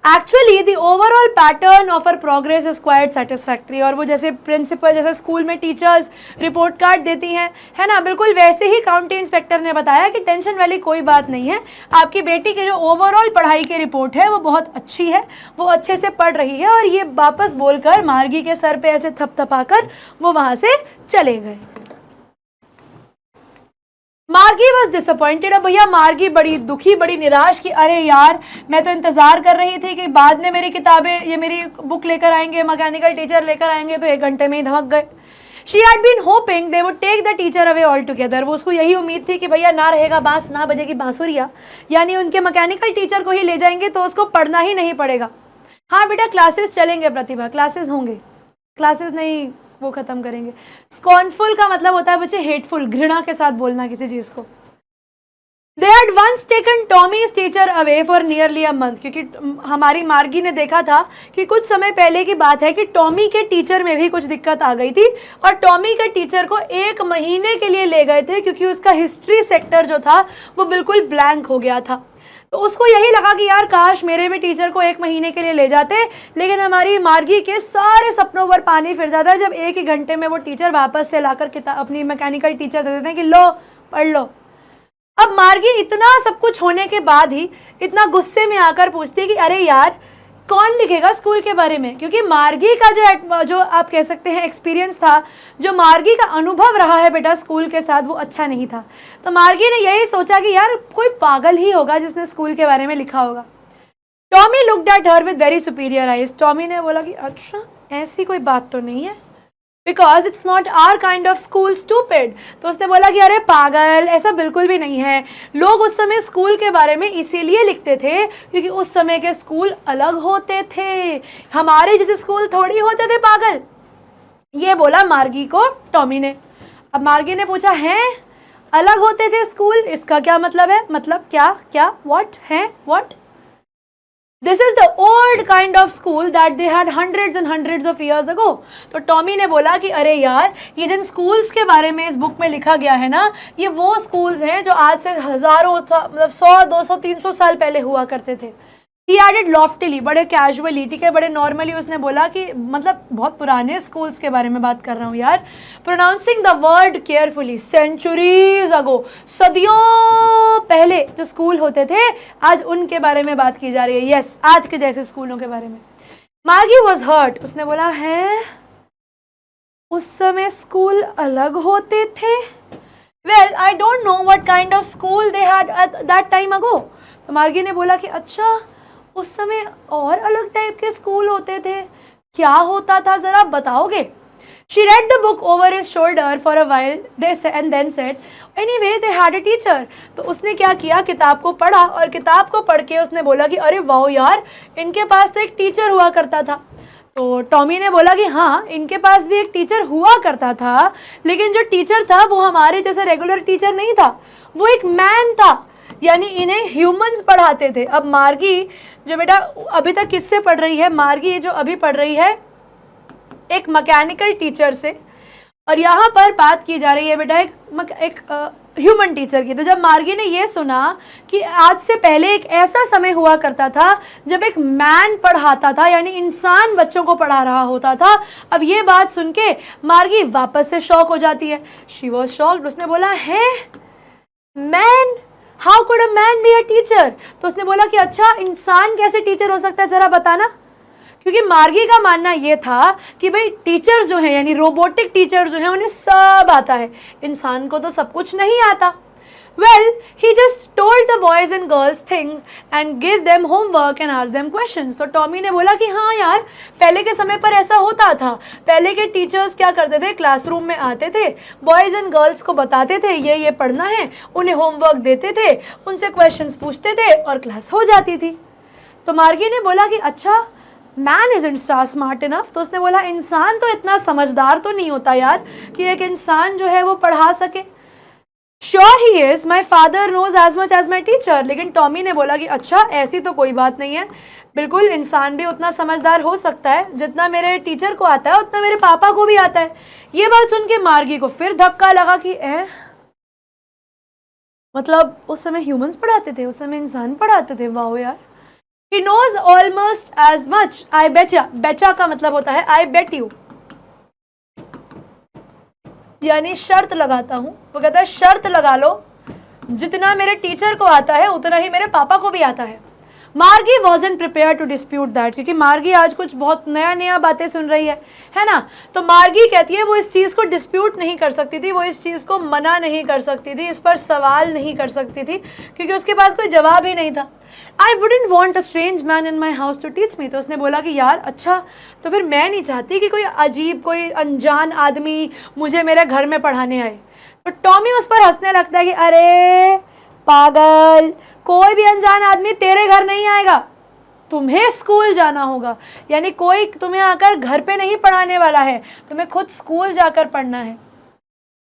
Actually the overall pattern of her progress is quite satisfactory. और वो जैसे प्रिंसिपल जैसे स्कूल में टीचर्स रिपोर्ट कार्ड देती हैं, है ना, बिल्कुल वैसे ही काउंटी इंस्पेक्टर ने बताया कि टेंशन वाली कोई बात नहीं है, आपकी बेटी की जो ओवरऑल पढ़ाई की रिपोर्ट है वो बहुत अच्छी है, वो अच्छे से पढ़ रही है। और ये वापस बोलकर मार्गी के सर पे ऐसे थपथपाकर वो वहाँ से चले गए। मार्गी वॉज डिसअपॉइंटेड। अब भैया मार्गी बड़ी दुखी, बड़ी निराश कि अरे यार मैं तो इंतजार कर रही थी कि बाद में मेरी किताबें, ये मेरी बुक लेकर आएंगे, मैकेनिकल टीचर लेकर आएंगे, तो 1 घंटे में ही धमक गए। She had been hoping they would take the teacher away altogether. वो उसको यही उम्मीद थी कि भैया ना रहेगा बांस ना बजेगी बांसुरिया, यानी उनके मैकेनिकल टीचर को ही ले जाएंगे तो उसको पढ़ना ही नहीं पड़ेगा। हाँ बेटा क्लासेस चलेंगे प्रतिभा, क्लासेस होंगे, क्लासेस नहीं वो खत्म करेंगे। स्कॉर्नफुल का मतलब होता है बच्चे हेटफुल, घृणा के साथ बोलना किसी चीज को। They had once taken Tommy's teacher away for nearly a month, क्योंकि हमारी मार्गी ने देखा था कि कुछ समय पहले की बात है कि टॉमी के टीचर में भी कुछ दिक्कत आ गई थी और टॉमी के टीचर को 1 महीने के लिए ले गए थे क्योंकि उसका हिस्ट्री सेक्टर जो था वो बिल्कुल ब्लैंक हो गया था। तो उसको यही लगा कि यार काश मेरे भी टीचर को 1 महीने के लिए ले जाते, लेकिन हमारी मार्गी के सारे सपनों पर पानी फिर जाता है जब 1 ही घंटे में वो टीचर वापस से लाकर किताब अपनी मैकेनिकल टीचर दे देते हैं कि लो पढ़ लो। अब मार्गी इतना सब कुछ होने के बाद ही इतना गुस्से में आकर पूछती है कि अरे यार कौन लिखेगा स्कूल के बारे में, क्योंकि मार्गी का जो आप कह सकते हैं एक्सपीरियंस था, जो मार्गी का अनुभव रहा है बेटा स्कूल के साथ, वो अच्छा नहीं था। तो मार्गी ने यही सोचा कि यार कोई पागल ही होगा जिसने स्कूल के बारे में लिखा होगा। Tommy looked at her with very superior eyes. Tommy ने बोला कि अच्छा ऐसी कोई बात तो नहीं है, because it's not our kind of school stupid. तो उसने बोला कि अरे पागल ऐसा बिल्कुल भी नहीं है, लोग उस समय स्कूल के बारे में इसीलिए लिखते थे क्योंकि उस समय के स्कूल अलग होते थे, हमारे जैसे स्कूल थोड़ी होते थे पागल। ये बोला मार्गी को टॉमी ने। अब मार्गी ने पूछा है अलग होते थे स्कूल, इसका क्या मतलब है, मतलब क्या क्या व्हाट है what. This is the old kind of school that they had hundreds and hundreds of years ago। तो टॉमी ने बोला कि अरे यार ये जिन स्कूल्स के बारे में इस बुक में लिखा गया है ना, ये वो स्कूल्स हैं जो आज से हजारों मतलब 100 200 300 साल पहले हुआ करते थे। He added loftily, बड़े कैजुअली, ठीक है, बड़े नॉर्मली उसने बोला कि मतलब बहुत पुराने स्कूल्स के बारे में बात कर रहा हूँ यार। Pronouncing the word carefully, centuries ago, सदियों पहले जो स्कूल होते थे आज उनके बारे में बात की जा रही है। यस, आज के जैसे स्कूलों के बारे में। मार्गी वॉज हर्ट। उसने बोला है उस समय स्कूल अलग होते थे। Well I don't know what kind of school they had at that time ago. तो मार्गी ने बोला कि अच्छा उस समय और अलग टाइप के स्कूल होते थे, क्या होता था जरा बताओगे। She read the book over his shoulder for a while and then said, anyway, they had a teacher. तो उसने क्या किया, किताब को पढ़ा और किताब को पढ़ के उसने बोला कि अरे वाह यार, इनके पास तो एक टीचर हुआ करता था। तो टॉमी ने बोला कि हाँ, इनके पास भी एक टीचर हुआ करता था, लेकिन जो टीचर था वो हमारे जैसे रेगुलर टीचर नहीं था, वो एक मैन था, यानी इन्हें ह्यूमंस पढ़ाते थे। अब मार्गी जो बेटा अभी तक किससे पढ़ रही है, मार्गी जो अभी पढ़ रही है एक मैकेनिकल टीचर से, और यहाँ पर बात की जा रही है बेटा एक ह्यूमन टीचर की। तो जब मार्गी ने ये सुना कि आज से पहले एक ऐसा समय हुआ करता था जब एक मैन पढ़ाता था, यानी इंसान बच्चों को पढ़ा रहा होता था, अब ये बात सुन के मार्गी वापस से शॉक हो जाती है। She was shocked. उसने बोला, है man, how could a man be a teacher? तो उसने बोला कि अच्छा, इंसान कैसे टीचर हो सकता है, जरा बताना। क्योंकि मार्गी का मानना ये था कि भाई टीचर जो हैं, यानी रोबोटिक टीचर जो हैं, उन्हें सब आता है, इंसान को तो सब कुछ नहीं आता। Well, he just told the boys and girls things and give them homework and ask them questions. तो टॉमी ने बोला कि हाँ यार, पहले के समय पर ऐसा होता था। पहले के टीचर्स क्या करते थे, क्लासरूम में आते थे, बॉयज़ एंड गर्ल्स को बताते थे ये पढ़ना है, उन्हें होमवर्क देते थे, उनसे क्वेश्चंस पूछते थे और क्लास हो जाती थी। तो मार्गी ने बोला कि अच्छा, मैन इज़न्ट स्मार्ट इनफ। तो उसने बोला, इंसान तो इतना समझदार तो नहीं होता यार कि एक इंसान जो है वो पढ़ा सके। Sure he is, my father knows as much as my teacher. लेकिन टॉमी ने बोला कि अच्छा, ऐसी तो कोई बात नहीं है, बिल्कुल इंसान भी उतना समझदार हो सकता है, जितना मेरे टीचर को आता है उतना मेरे पापा को भी आता है। ये बात सुन के मार्गी को फिर धक्का लगा कि मतलब उस समय ह्यूमंस पढ़ाते थे, उस समय इंसान पढ़ाते थे, वाह यार। He knows almost as much, I betcha। betcha का मतलब होता है I bet you, यानी शर्त लगाता हूँ। वो कहता है शर्त लगा लो, जितना मेरे टीचर को आता है उतना ही मेरे पापा को भी आता है। Margie wasn't prepared to dispute that, क्योंकि मार्गी आज कुछ बहुत नया बातें सुन रही है ना। तो मार्गी कहती है वो इस चीज़ को डिस्प्यूट नहीं कर सकती थी, वो इस चीज़ को मना नहीं कर सकती थी, इस पर सवाल नहीं कर सकती थी, क्योंकि उसके पास कोई जवाब ही नहीं था। I wouldn't want a strange man in my house to teach me. तो उसने बोला कि यार अच्छा, तो फिर मैं नहीं चाहती कि कोई अजीब, कोई अनजान आदमी मुझे मेरे घर में पढ़ाने आए। तो टॉमी उस पर हंसने लगता है कि अरे पागल, कोई भी अनजान आदमी तेरे घर नहीं आएगा, तुम्हें स्कूल जाना होगा, यानी कोई तुम्हें आकर घर पे नहीं पढ़ाने वाला है, तुम्हें खुद स्कूल जाकर पढ़ना है।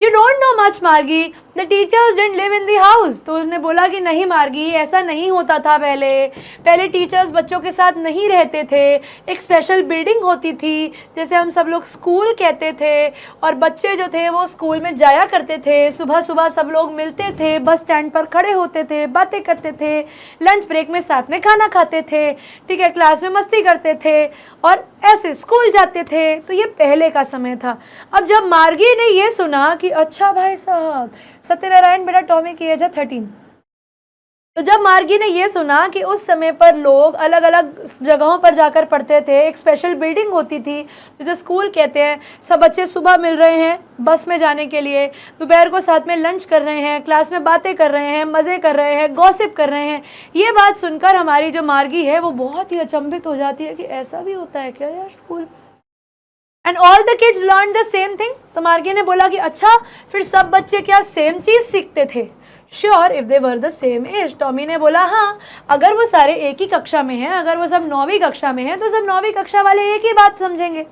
You don't know much, मार्गी, the teachers didn't live in the house। तो उसने बोला कि नहीं मार्गी, ऐसा नहीं होता था पहले टीचर्स बच्चों के साथ नहीं रहते थे, एक स्पेशल बिल्डिंग होती थी जैसे हम सब लोग स्कूल कहते थे, और बच्चे जो थे वो स्कूल में जाया करते थे, सुबह सुबह सब लोग मिलते थे, बस स्टैंड पर खड़े होते थे, बातें करते थे, लंच ब्रेक में साथ में खाना खाते थे, ठीक है, क्लास में मस्ती करते थे और ऐसे स्कूल जाते थे। तो ये पहले का समय था। अब जब मार्गी ने ये सुना कि अच्छा भाई साहब, सत्यनारायण बेटा टॉमी की एज है 13, तो जब मार्गी ने ये सुना कि उस समय पर लोग अलग अलग जगहों पर जाकर पढ़ते थे, एक स्पेशल बिल्डिंग होती थी जिसे स्कूल कहते हैं, सब बच्चे सुबह मिल रहे हैं बस में जाने के लिए, दोपहर को साथ में लंच कर रहे हैं, क्लास में बातें कर रहे हैं, मज़े कर रहे हैं, गॉसिप कर रहे हैं, ये बात सुनकर हमारी जो मार्गी है वो बहुत ही अचंभित हो जाती है कि ऐसा भी होता है क्या यार school. And all the kids learn the same thing. तो मार्गी ने बोला कि अच्छा, फिर सब बच्चे क्या सेम चीज़ सीखते थे? Sure, if they were the same age. Tommy ने बोला हाँ, अगर वो सारे एक ही कक्षा में हैं, अगर वो सब 9वीं कक्षा में हैं, तो सब 9वीं कक्षा वाले एक ही बात समझेंगे।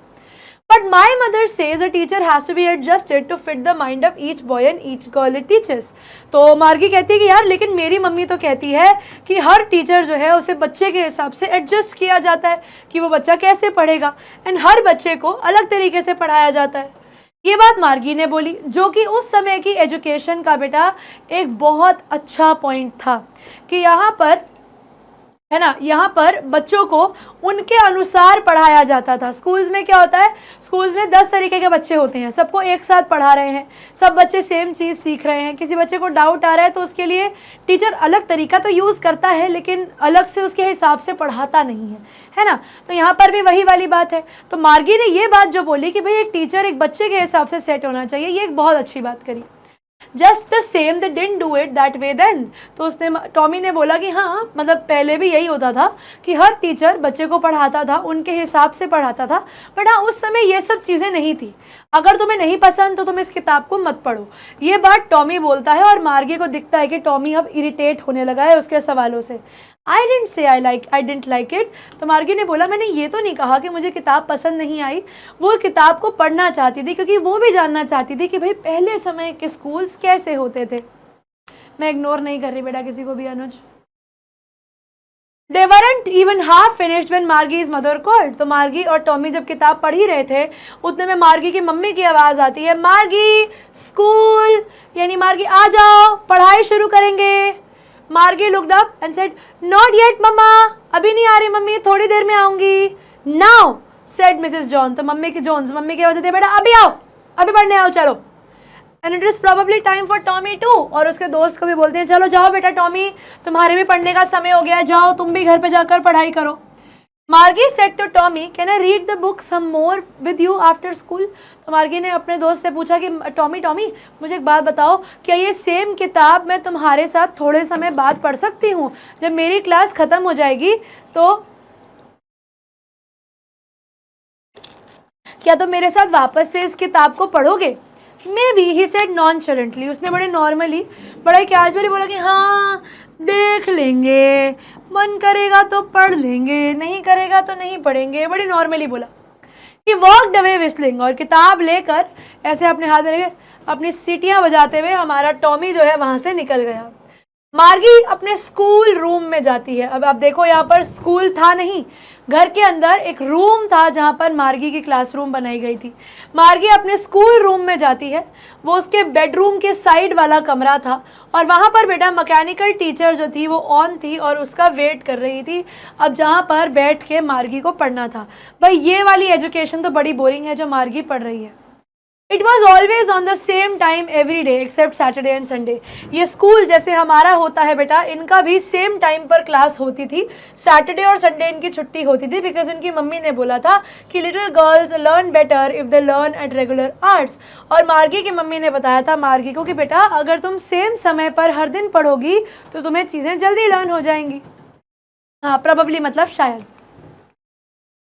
But my mother says a teacher has to be adjusted to fit the mind of each boy and each girl it teachers. तो मार्गी कहती है कि यार, लेकिन मेरी मम्मी तो कहती है कि हर टीचर जो है उसे बच्चे के हिसाब से एडजस्ट किया जाता है कि वो बच्चा कैसे पढ़ेगा, एंड हर बच्चे को अलग तरीके से पढ़ाया जाता है। ये बात मार्गी ने बोली, जो कि उस समय की एजुकेशन का बेटा एक बहुत अच्छा पॉइंट था कि यहाँ पर है ना, यहाँ पर बच्चों को उनके अनुसार पढ़ाया जाता था। स्कूल्स में क्या होता है, स्कूल्स में 10 तरीके के बच्चे होते हैं, सबको एक साथ पढ़ा रहे हैं, सब बच्चे सेम चीज़ सीख रहे हैं। किसी बच्चे को डाउट आ रहा है तो उसके लिए टीचर अलग तरीका तो यूज़ करता है, लेकिन अलग से उसके हिसाब से पढ़ाता नहीं है ना। तो यहाँ पर भी वही वाली बात है। तो मार्गी ने ये बात जो बोली कि भाई एक टीचर एक बच्चे के हिसाब से सेट होना चाहिए, ये एक बहुत अच्छी बात करी। Just the same they didn't do it that way then. तो उसने टॉमी ने बोला कि हाँ, मतलब पहले भी यही होता था कि हर टीचर बच्चे को पढ़ाता था, उनके हिसाब से पढ़ाता था, बट हाँ उस समय ये सब चीज़ें नहीं थी। अगर तुम्हें नहीं पसंद तो तुम इस किताब को मत पढ़ो। ये बात टॉमी बोलता है और मार्गी को दिखता है कि टॉमी अब इरिटेट होने लगा है उसके सवालों से। I didn't like it. तो मार्गी ने बोला, मैंने ये तो नहीं कहा कि मुझे किताब पसंद नहीं आई। वो किताब को पढ़ना चाहती थी क्योंकि वो भी जानना चाहती थी कि भाई पहले समय के स्कूल्स कैसे होते थे। मैं इग्नोर नहीं कर रही बेटा किसी को भी अनुज। They weren't even half finished when Margie's mother called। तो मार्गी और टॉमी जब किताब पढ़ ही रहे थे उतने में मार्गी की मम्मी की आवाज़ आती है, मार्गी स्कूल, यानी मार्गी आ जाओ पढ़ाई शुरू करेंगे। Margie looked up and said, not yet mamma, अभी नहीं आ रही मम्मी, थोड़ी देर में आऊंगी। Now said Mrs John. तो मम्मी की आवाज़ आती है, बेटा अभी आओ, अभी पढ़ने आओ चलो। And it is probably time for Tommy too. और उसके दोस्त को भी बोलते हैं, चलो जाओ बेटा टॉमी, तुम्हारे भी पढ़ने का समय हो गया, जाओ तुम भी घर पे जाकर पढ़ाई करो। Margie said to Tommy, can I read the book some more with you after school. तो मार्गी ने अपने दोस्त से पूछा कि टॉमी मुझे एक बात बताओ, क्या ये सेम किताब मैं तुम्हारे साथ थोड़े समय बाद पढ़ सकती हूँ? जब मेरी क्लास ख़त्म हो जाएगी तो क्या तुम मेरे साथ वापस से इस किताब को पढ़ोगे? Maybe he said nonchalantly. उसने बड़े नॉर्मली, बड़ा कैजुअली बोला कि हाँ देख लेंगे, मन करेगा तो पढ़ लेंगे, नहीं करेगा तो नहीं पढ़ेंगे, बड़ी नॉर्मली बोला। He walked away whistling. और किताब लेकर ऐसे अपने हाथ में लेके अपनी सीटियाँ बजाते हुए हमारा टॉमी जो है वहाँ से निकल गया। मार्गी अपने स्कूल रूम में जाती है। अब आप देखो यहाँ पर स्कूल था नहीं, घर के अंदर एक रूम था जहाँ पर मार्गी की क्लासरूम बनाई गई थी। मार्गी अपने स्कूल रूम में जाती है, वो उसके बेडरूम के साइड वाला कमरा था और वहाँ पर बेटा मैकेनिकल टीचर जो थी वो ऑन थी और उसका वेट कर रही थी, अब जहाँ पर बैठ के मार्गी को पढ़ना था। भाई ये वाली एजुकेशन तो बड़ी बोरिंग है जो मार्गी पढ़ रही है। It was always on the same time every day except Saturday and Sunday. ये स्कूल जैसे हमारा होता है बेटा, इनका भी सेम टाइम पर क्लास होती थी। सैटरडे और संडे इनकी छुट्टी होती थी बिकॉज उनकी मम्मी ने बोला था कि little girls learn better if they learn at regular hours. और मार्गी की मम्मी ने बताया था मार्गी को कि बेटा अगर तुम सेम समय पर हर दिन पढ़ोगी तो तुम्हें चीज़ें जल्दी लर्न हो जाएंगी। हाँ, प्रोबेबली मतलब शायद।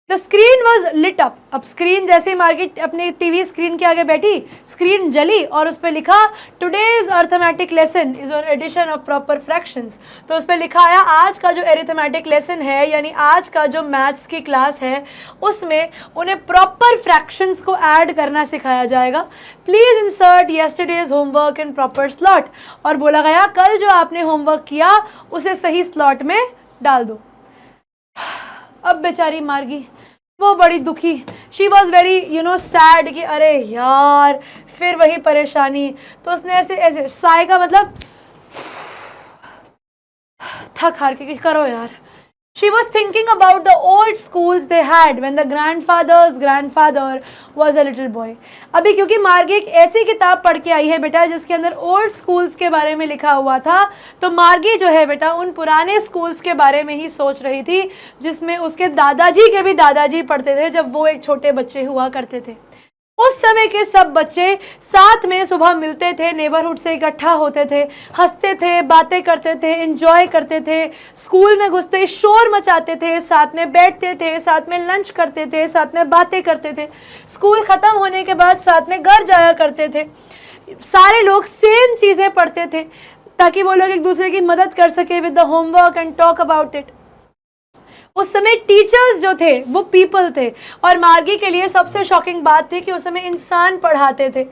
The screen was lit up. अब स्क्रीन जैसे ही मार्गी अपनी टीवी स्क्रीन के आगे बैठी, स्क्रीन जली और उस पर लिखा today's arithmetic lesson is on addition of proper fractions. तो उस पर लिखा आया आज का जो अरिथमेटिक लेसन है यानी आज का जो मैथ्स की क्लास है उसमें उन्हें प्रॉपर फ्रैक्शंस को ऐड करना सिखाया जाएगा। Please insert yesterday's homework in proper slot. और बोला गया कल जो आपने होमवर्क किया उसे सही स्लॉट में डाल दो। अब बेचारी मार्गी वो बड़ी दुखी, शी वॉज वेरी सैड कि अरे यार फिर वही परेशानी। तो उसने ऐसे ऐसे साय का मतलब थक हार के करो यार। She was thinking about the old schools they had when the grandfather's grandfather was a little boy। अभी क्योंकि मार्गी एक ऐसी किताब पढ़ के आई है बेटा जिसके अंदर ओल्ड स्कूल्स के बारे में लिखा हुआ था, तो मार्गी जो है बेटा उन पुराने स्कूल्स के बारे में ही सोच रही थी जिसमें उसके दादाजी के भी दादाजी पढ़ते थे जब वो एक छोटे बच्चे हुआ करते थे। उस समय के सब बच्चे साथ में सुबह मिलते थे, नेबरहुड से इकट्ठा होते थे, हंसते थे, बातें करते थे, एंजॉय करते थे, स्कूल में घुसते शोर मचाते थे, साथ में बैठते थे, साथ में लंच करते थे, साथ में बातें करते थे, स्कूल ख़त्म होने के बाद साथ में घर जाया करते थे। सारे लोग सेम चीज़ें पढ़ते थे ताकि वो लोग एक दूसरे की मदद कर सके with the homework and talk about it. उस समय टीचर्स जो थे वो पीपल थे और मार्गी के लिए सबसे शॉकिंग बात थी कि उस समय इंसान पढ़ाते थे।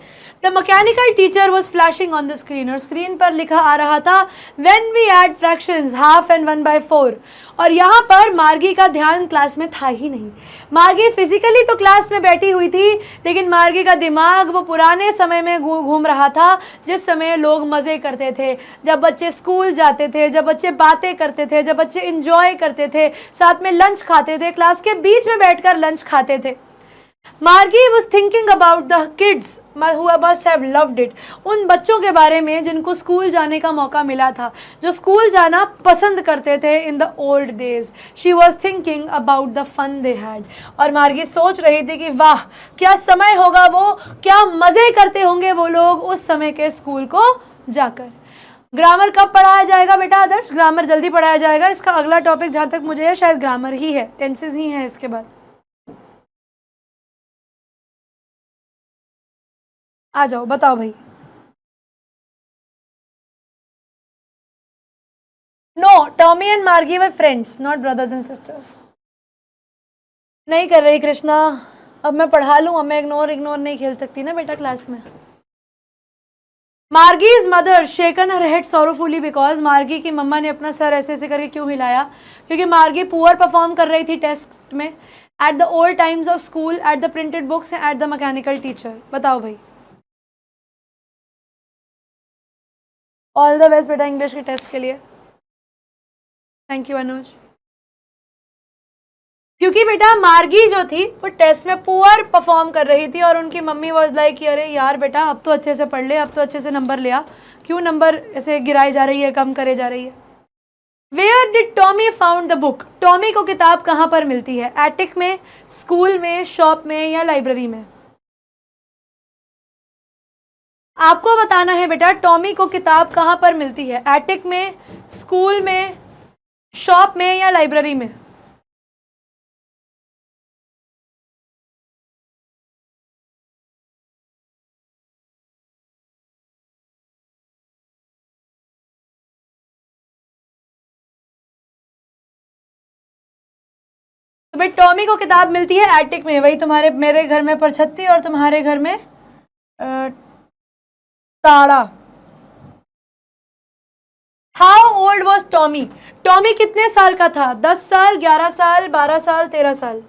The mechanical teacher was flashing on the screen और स्क्रीन पर लिखा आ रहा था when we add fractions half and 1/4। और यहाँ पर मार्गी का ध्यान क्लास में था ही नहीं। मार्गी फिजिकली तो क्लास में बैठी हुई थी लेकिन मार्गी का दिमाग वो पुराने समय में घूम रहा था जिस समय लोग मज़े करते थे, जब बच्चे स्कूल जाते थे, जब बच्चे बातें करते थे, जब बच्चे इंजॉय करते थे, साथ में लंच खाते थे, क्लास के बीच में बैठकर लंच खाते थे। मार्गी was thinking about the kids who must have loved it. उन बच्चों के बारे में जिनको स्कूल जाने का मौका मिला था, जो स्कूल जाना पसंद करते थे in the old days. She was thinking about the fun they had. और मार्गी सोच रही थी कि वाह क्या समय होगा वो, क्या मज़े करते होंगे वो लोग उस समय के स्कूल को जाकर। ग्रामर कब पढ़ाया जाएगा बेटा आदर्श? ग्रामर जल्दी पढ़ाया जाएगा। इसका अगला टॉपिक जहाँ तक मुझे है शायद ग्रामर ही है, टेंसेस ही हैं इसके बाद। आ जाओ बताओ भाई। नो, टॉमी एंड मार्गी were friends, not brothers and sisters. नहीं कर रही कृष्णा, अब मैं पढ़ा लूँ, अब मैं इग्नोर नहीं खेल सकती ना बेटा क्लास में। Margie's mother shaken her head sorrowfully because, Margie की मम्मा ने अपना सर ऐसे ऐसे करके क्यों हिलाया? क्योंकि मार्गी पुअर परफॉर्म कर रही थी टेस्ट में, at the old times of school, at the printed books, at the mechanical teacher. बताओ भाई। ऑल द बेस्ट बेटा इंग्लिश के टेस्ट के लिए। थैंक यू अनुज। क्योंकि बेटा मार्गी जो थी वो टेस्ट में पुअर परफॉर्म कर रही थी और उनकी मम्मी वाज लाइक अरे यार बेटा अब तो अच्छे से पढ़ ले, अब तो अच्छे से नंबर ले आ, क्यों नंबर ऐसे गिराई जा रही है, कम करे जा रही है। Where did Tommy found the book? Tommy को किताब कहाँ पर मिलती है? एटिक में, स्कूल में, शॉप में या लाइब्रेरी में? आपको बताना है बेटा टॉमी को किताब कहाँ पर मिलती है, एटिक में, स्कूल में, शॉप में या लाइब्रेरी में? तो भाई टॉमी को किताब मिलती है एटिक में, वही तुम्हारे मेरे घर में परछत्ती और तुम्हारे घर में ताड़ा। How old was Tommy? Tommy कितने साल का था? 10 साल, 11 साल, 12 साल, 13 साल?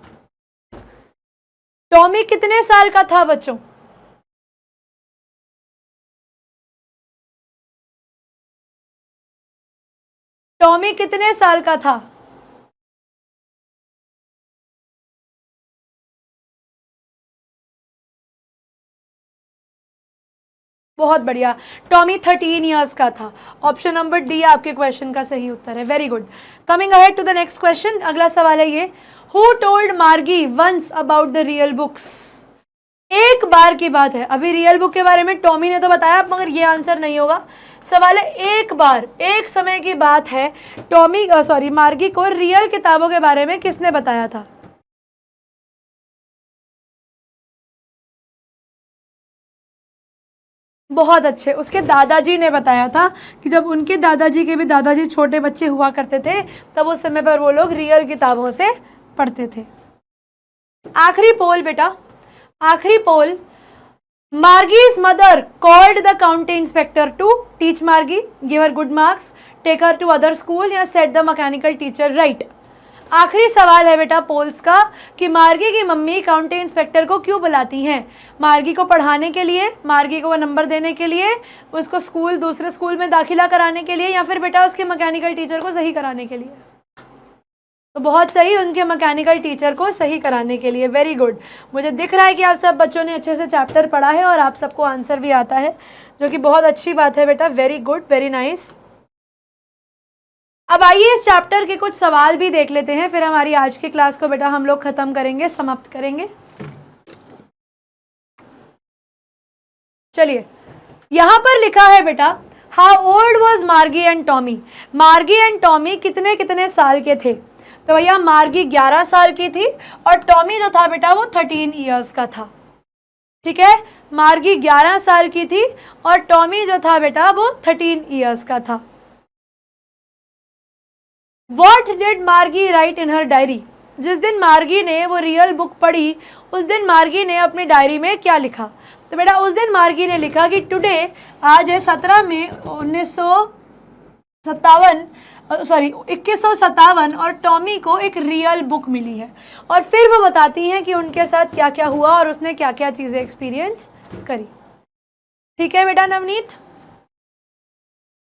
टॉमी कितने साल का था बच्चों? टॉमी कितने साल का था? बहुत बढ़िया, टॉमी 13 इयर्स का था। ऑप्शन नंबर डी आपके क्वेश्चन का सही उत्तर है। Very good. Coming ahead to the next question, अगला सवाल है ये, who told Margie once about the real books? एक बार की बात है, अभी रियल बुक के बारे में टॉमी ने तो बताया मगर ये आंसर नहीं होगा। सवाल है एक बार, एक समय की बात है, टॉमी मार्गी को रियल किताबों के बारे में किसने बताया था? बहुत अच्छे, उसके दादाजी ने बताया था कि जब उनके दादाजी के भी दादाजी छोटे बच्चे हुआ करते थे तब उस समय पर वो लोग रियल किताबों से पढ़ते थे। आखिरी पोल बेटा, आखिरी पोल, Margie's mother called the county inspector to teach Margie, give her good marks, take her to other school या set the mechanical teacher right. आखिरी सवाल है बेटा पोल्स का कि मार्गी की मम्मी काउंटी इंस्पेक्टर को क्यों बुलाती हैं? मार्गी को पढ़ाने के लिए, मार्गी को नंबर देने के लिए, उसको स्कूल दूसरे स्कूल में दाखिला कराने के लिए, या फिर बेटा उसके मैकेनिकल टीचर को सही कराने के लिए? तो बहुत सही, उनके मैकेनिकल टीचर को सही कराने के लिए। Very good. मुझे दिख रहा है कि आप सब बच्चों ने अच्छे से चैप्टर पढ़ा है और आप सबको आंसर भी आता है, जो कि बहुत अच्छी बात है बेटा। Very good, very nice. अब आइए इस चैप्टर के कुछ सवाल भी देख लेते हैं, फिर हमारी आज की क्लास को बेटा हम लोग खत्म करेंगे, समाप्त करेंगे। चलिए, यहां पर लिखा है बेटा हाउ ओल्ड वॉज मार्गी एंड टॉमी? मार्गी एंड टॉमी कितने कितने साल के थे? तो भैया मार्गी 11 साल की थी और टॉमी जो था बेटा वो 13 ईयर्स का था। ठीक है, मार्गी 11 साल की थी और टॉमी जो था बेटा वो 13 ईयर्स का था। What did मार्गी राइट इन हर डायरी? जिस दिन मार्गी ने वो रियल बुक पढ़ी उस दिन मार्गी ने अपनी डायरी में क्या लिखा? तो बेटा उस दिन मार्गी ने लिखा कि टुडे, आज है 17 मई 2157 और टॉमी को एक रियल बुक मिली है। और फिर वो बताती हैं कि उनके साथ क्या क्या हुआ और उसने क्या क्या चीज़ें एक्सपीरियंस करी। ठीक है बेटा Navneet?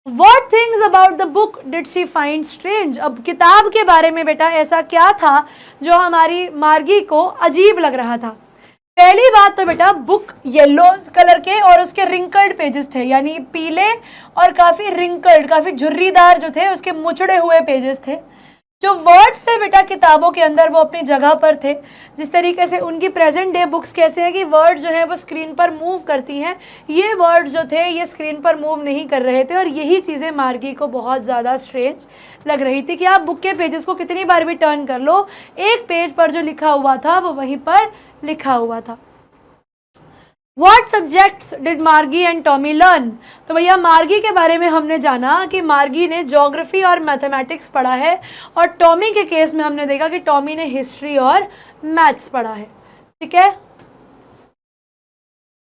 What things about the book did she find strange? अब किताब के बारे में बेटा ऐसा क्या था जो हमारी मार्गी को अजीब लग रहा था? पहली बात तो बेटा बुक येलो कलर के और उसके रिंकल्ड पेजेस थे, यानी पीले और काफ़ी रिंकल्ड, काफ़ी झुर्रीदार जो थे, उसके मुचड़े हुए पेजेस थे। जो वर्ड्स थे बेटा किताबों के अंदर वो अपनी जगह पर थे। जिस तरीके से उनकी प्रेजेंट डे बुक्स कैसे हैं कि वर्ड जो है वो स्क्रीन पर मूव करती हैं, ये वर्ड्स जो थे ये स्क्रीन पर मूव नहीं कर रहे थे। और यही चीज़ें मार्गी को बहुत ज़्यादा स्ट्रेंज लग रही थी कि आप बुक के पेजेस को कितनी बार भी टर्न कर लो, एक पेज पर जो लिखा हुआ था वो वहीं पर लिखा हुआ था। What subjects did मार्गी एंड टॉमी लर्न? तो भैया मार्गी के बारे में हमने जाना कि मार्गी ने ज्योग्राफी और मैथमेटिक्स पढ़ा है, और टॉमी के केस में हमने देखा कि टॉमी ने हिस्ट्री और मैथ्स पढ़ा है। ठीक है।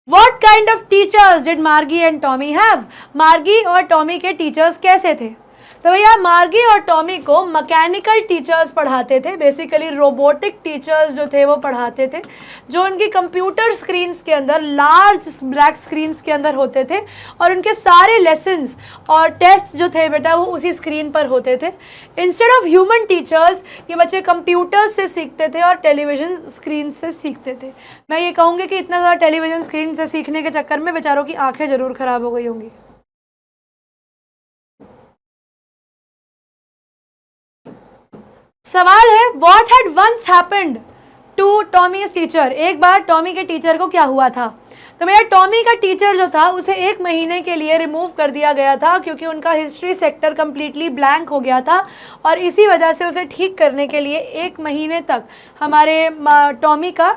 What kind of teachers did मार्गी एंड टॉमी हैव? मार्गी और टॉमी के टीचर्स कैसे थे? तो भैया मार्गी और टॉमी को मैकेनिकल टीचर्स पढ़ाते थे, बेसिकली रोबोटिक टीचर्स जो थे वो पढ़ाते थे, जो उनकी कंप्यूटर स्क्रीन्स के अंदर, लार्ज ब्लैक स्क्रीन्स के अंदर होते थे, और उनके सारे लेसन्स और टेस्ट जो थे बेटा वो उसी स्क्रीन पर होते थे। इंस्टेड ऑफ ह्यूमन टीचर्स ये बच्चे कंप्यूटर्स से सीखते थे और टेलीविज़न स्क्रीन से सीखते थे। मैं ये कहूँगी कि इतना ज़्यादा टेलीविज़न स्क्रीन से सीखने के चक्कर में बेचारों की आँखें ज़रूर ख़राब हो गई होंगी। सवाल है what had once happened to Tommy's teacher? एक बार टॉमी के टीचर को क्या हुआ था? तो भैया टॉमी का टीचर जो था उसे 1 महीने के लिए रिमूव कर दिया गया था, क्योंकि उनका हिस्ट्री सेक्टर कम्प्लीटली ब्लैंक हो गया था, और इसी वजह से उसे ठीक करने के लिए 1 महीने तक हमारे टॉमी का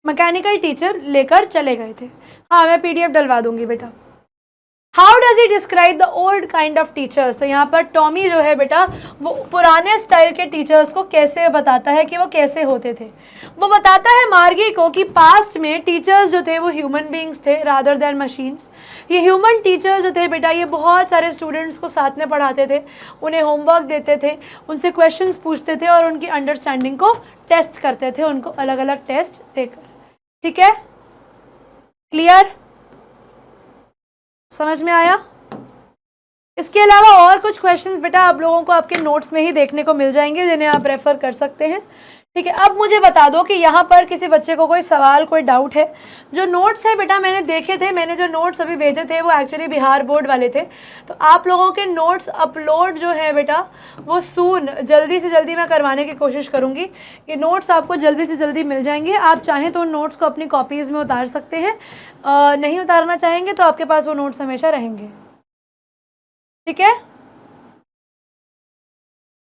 मैकेनिकल टीचर लेकर चले गए थे। हाँ, मैं PDF डलवा दूंगी बेटा। How does he describe the old kind of teachers? तो यहाँ पर टॉमी जो है बेटा वो पुराने स्टाइल के टीचर्स को कैसे बताता है कि वो कैसे होते थे। वो बताता है मार्गी को कि पास्ट में टीचर्स जो थे वो ह्यूमन बींग्स थे रादर देन मशीन्स। ये ह्यूमन टीचर्स जो थे बेटा ये बहुत सारे स्टूडेंट्स को साथ में पढ़ाते थे, उन्हें होमवर्क देते थे, उनसे क्वेश्चंस पूछते थे और उनकी अंडरस्टैंडिंग को टेस्ट करते थे, उनको अलग अलग टेस्ट देकर। ठीक है, क्लियर, समझ में आया? इसके अलावा और कुछ क्वेश्चंस बेटा आप लोगों को आपके नोट्स में ही देखने को मिल जाएंगे, जिन्हें आप रेफर कर सकते हैं। ठीक है, अब मुझे बता दो कि यहाँ पर किसी बच्चे को कोई सवाल, कोई डाउट है? जो नोट्स है बेटा मैंने देखे थे, मैंने जो नोट्स अभी भेजे थे वो एक्चुअली बिहार बोर्ड वाले थे, तो आप लोगों के नोट्स अपलोड जो है बेटा वो सून, जल्दी से जल्दी मैं करवाने की कोशिश करूँगी। ये नोट्स आपको जल्दी से जल्दी मिल जाएंगे। आप चाहें तो उन नोट्स को अपनी कॉपीज़ में उतार सकते हैं, नहीं उतारना चाहेंगे तो आपके पास वो नोट्स हमेशा रहेंगे। ठीक है,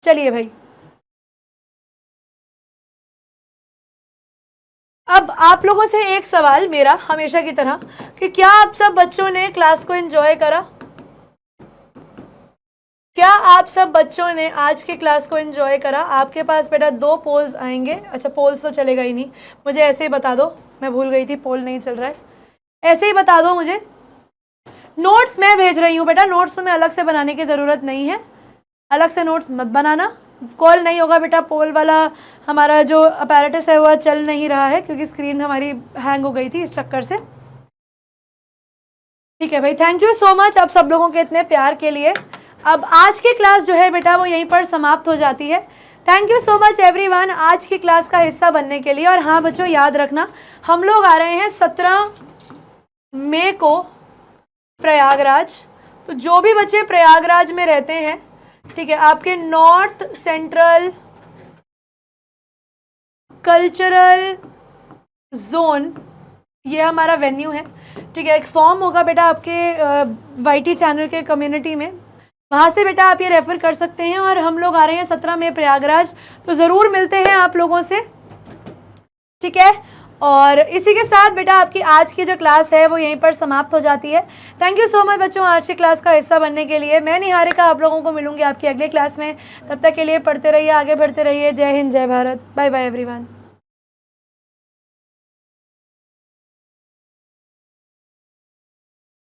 चलिए भाई। अब आप लोगों से एक सवाल मेरा हमेशा की तरह कि क्या आप सब बच्चों ने क्लास को एंजॉय करा? क्या आप सब बच्चों ने आज की क्लास को एंजॉय करा? आपके पास बेटा 2 पोल्स आएंगे। अच्छा, पोल्स तो चलेगा ही नहीं, मुझे ऐसे ही बता दो, मैं भूल गई थी पोल नहीं चल रहा है, ऐसे ही बता दो मुझे। नोट्स मैं भेज रही हूँ बेटा, नोट्स तुम्हें अलग से बनाने की ज़रूरत नहीं है, अलग से नोट्स मत बनाना। कॉल नहीं होगा बेटा, पोल वाला हमारा जो अपैरेटस है वो चल नहीं रहा है क्योंकि स्क्रीन हमारी हैंग हो गई थी इस चक्कर से। ठीक है भाई, थैंक यू सो मच आप सब लोगों के इतने प्यार के लिए। अब आज की क्लास जो है बेटा वो यहीं पर समाप्त हो जाती है। Thank you so much everyone आज की क्लास का हिस्सा बनने के लिए। और हाँ बच्चों, याद रखना हम लोग आ रहे हैं 17 मई को प्रयागराज। तो जो भी बच्चे प्रयागराज में रहते हैं, ठीक है, आपके नॉर्थ सेंट्रल कल्चरल जोन ये हमारा वेन्यू है। ठीक है, एक फॉर्म होगा बेटा आपके YT चैनल के कम्युनिटी में, वहाँ से बेटा आप ये रेफ़र कर सकते हैं। और हम लोग आ रहे हैं 17 मई प्रयागराज, तो ज़रूर मिलते हैं आप लोगों से। ठीक है, और इसी के साथ बेटा आपकी आज की जो क्लास है वो यहीं पर समाप्त हो जाती है। थैंक यू सो मच बच्चों आज की क्लास का हिस्सा बनने के लिए। मैं निहारिका आप लोगों को मिलूंगी आपकी अगले क्लास में। तब तक के लिए पढ़ते रहिए, आगे बढ़ते रहिए। जय हिंद, जय भारत, बाय बाय एवरीवन।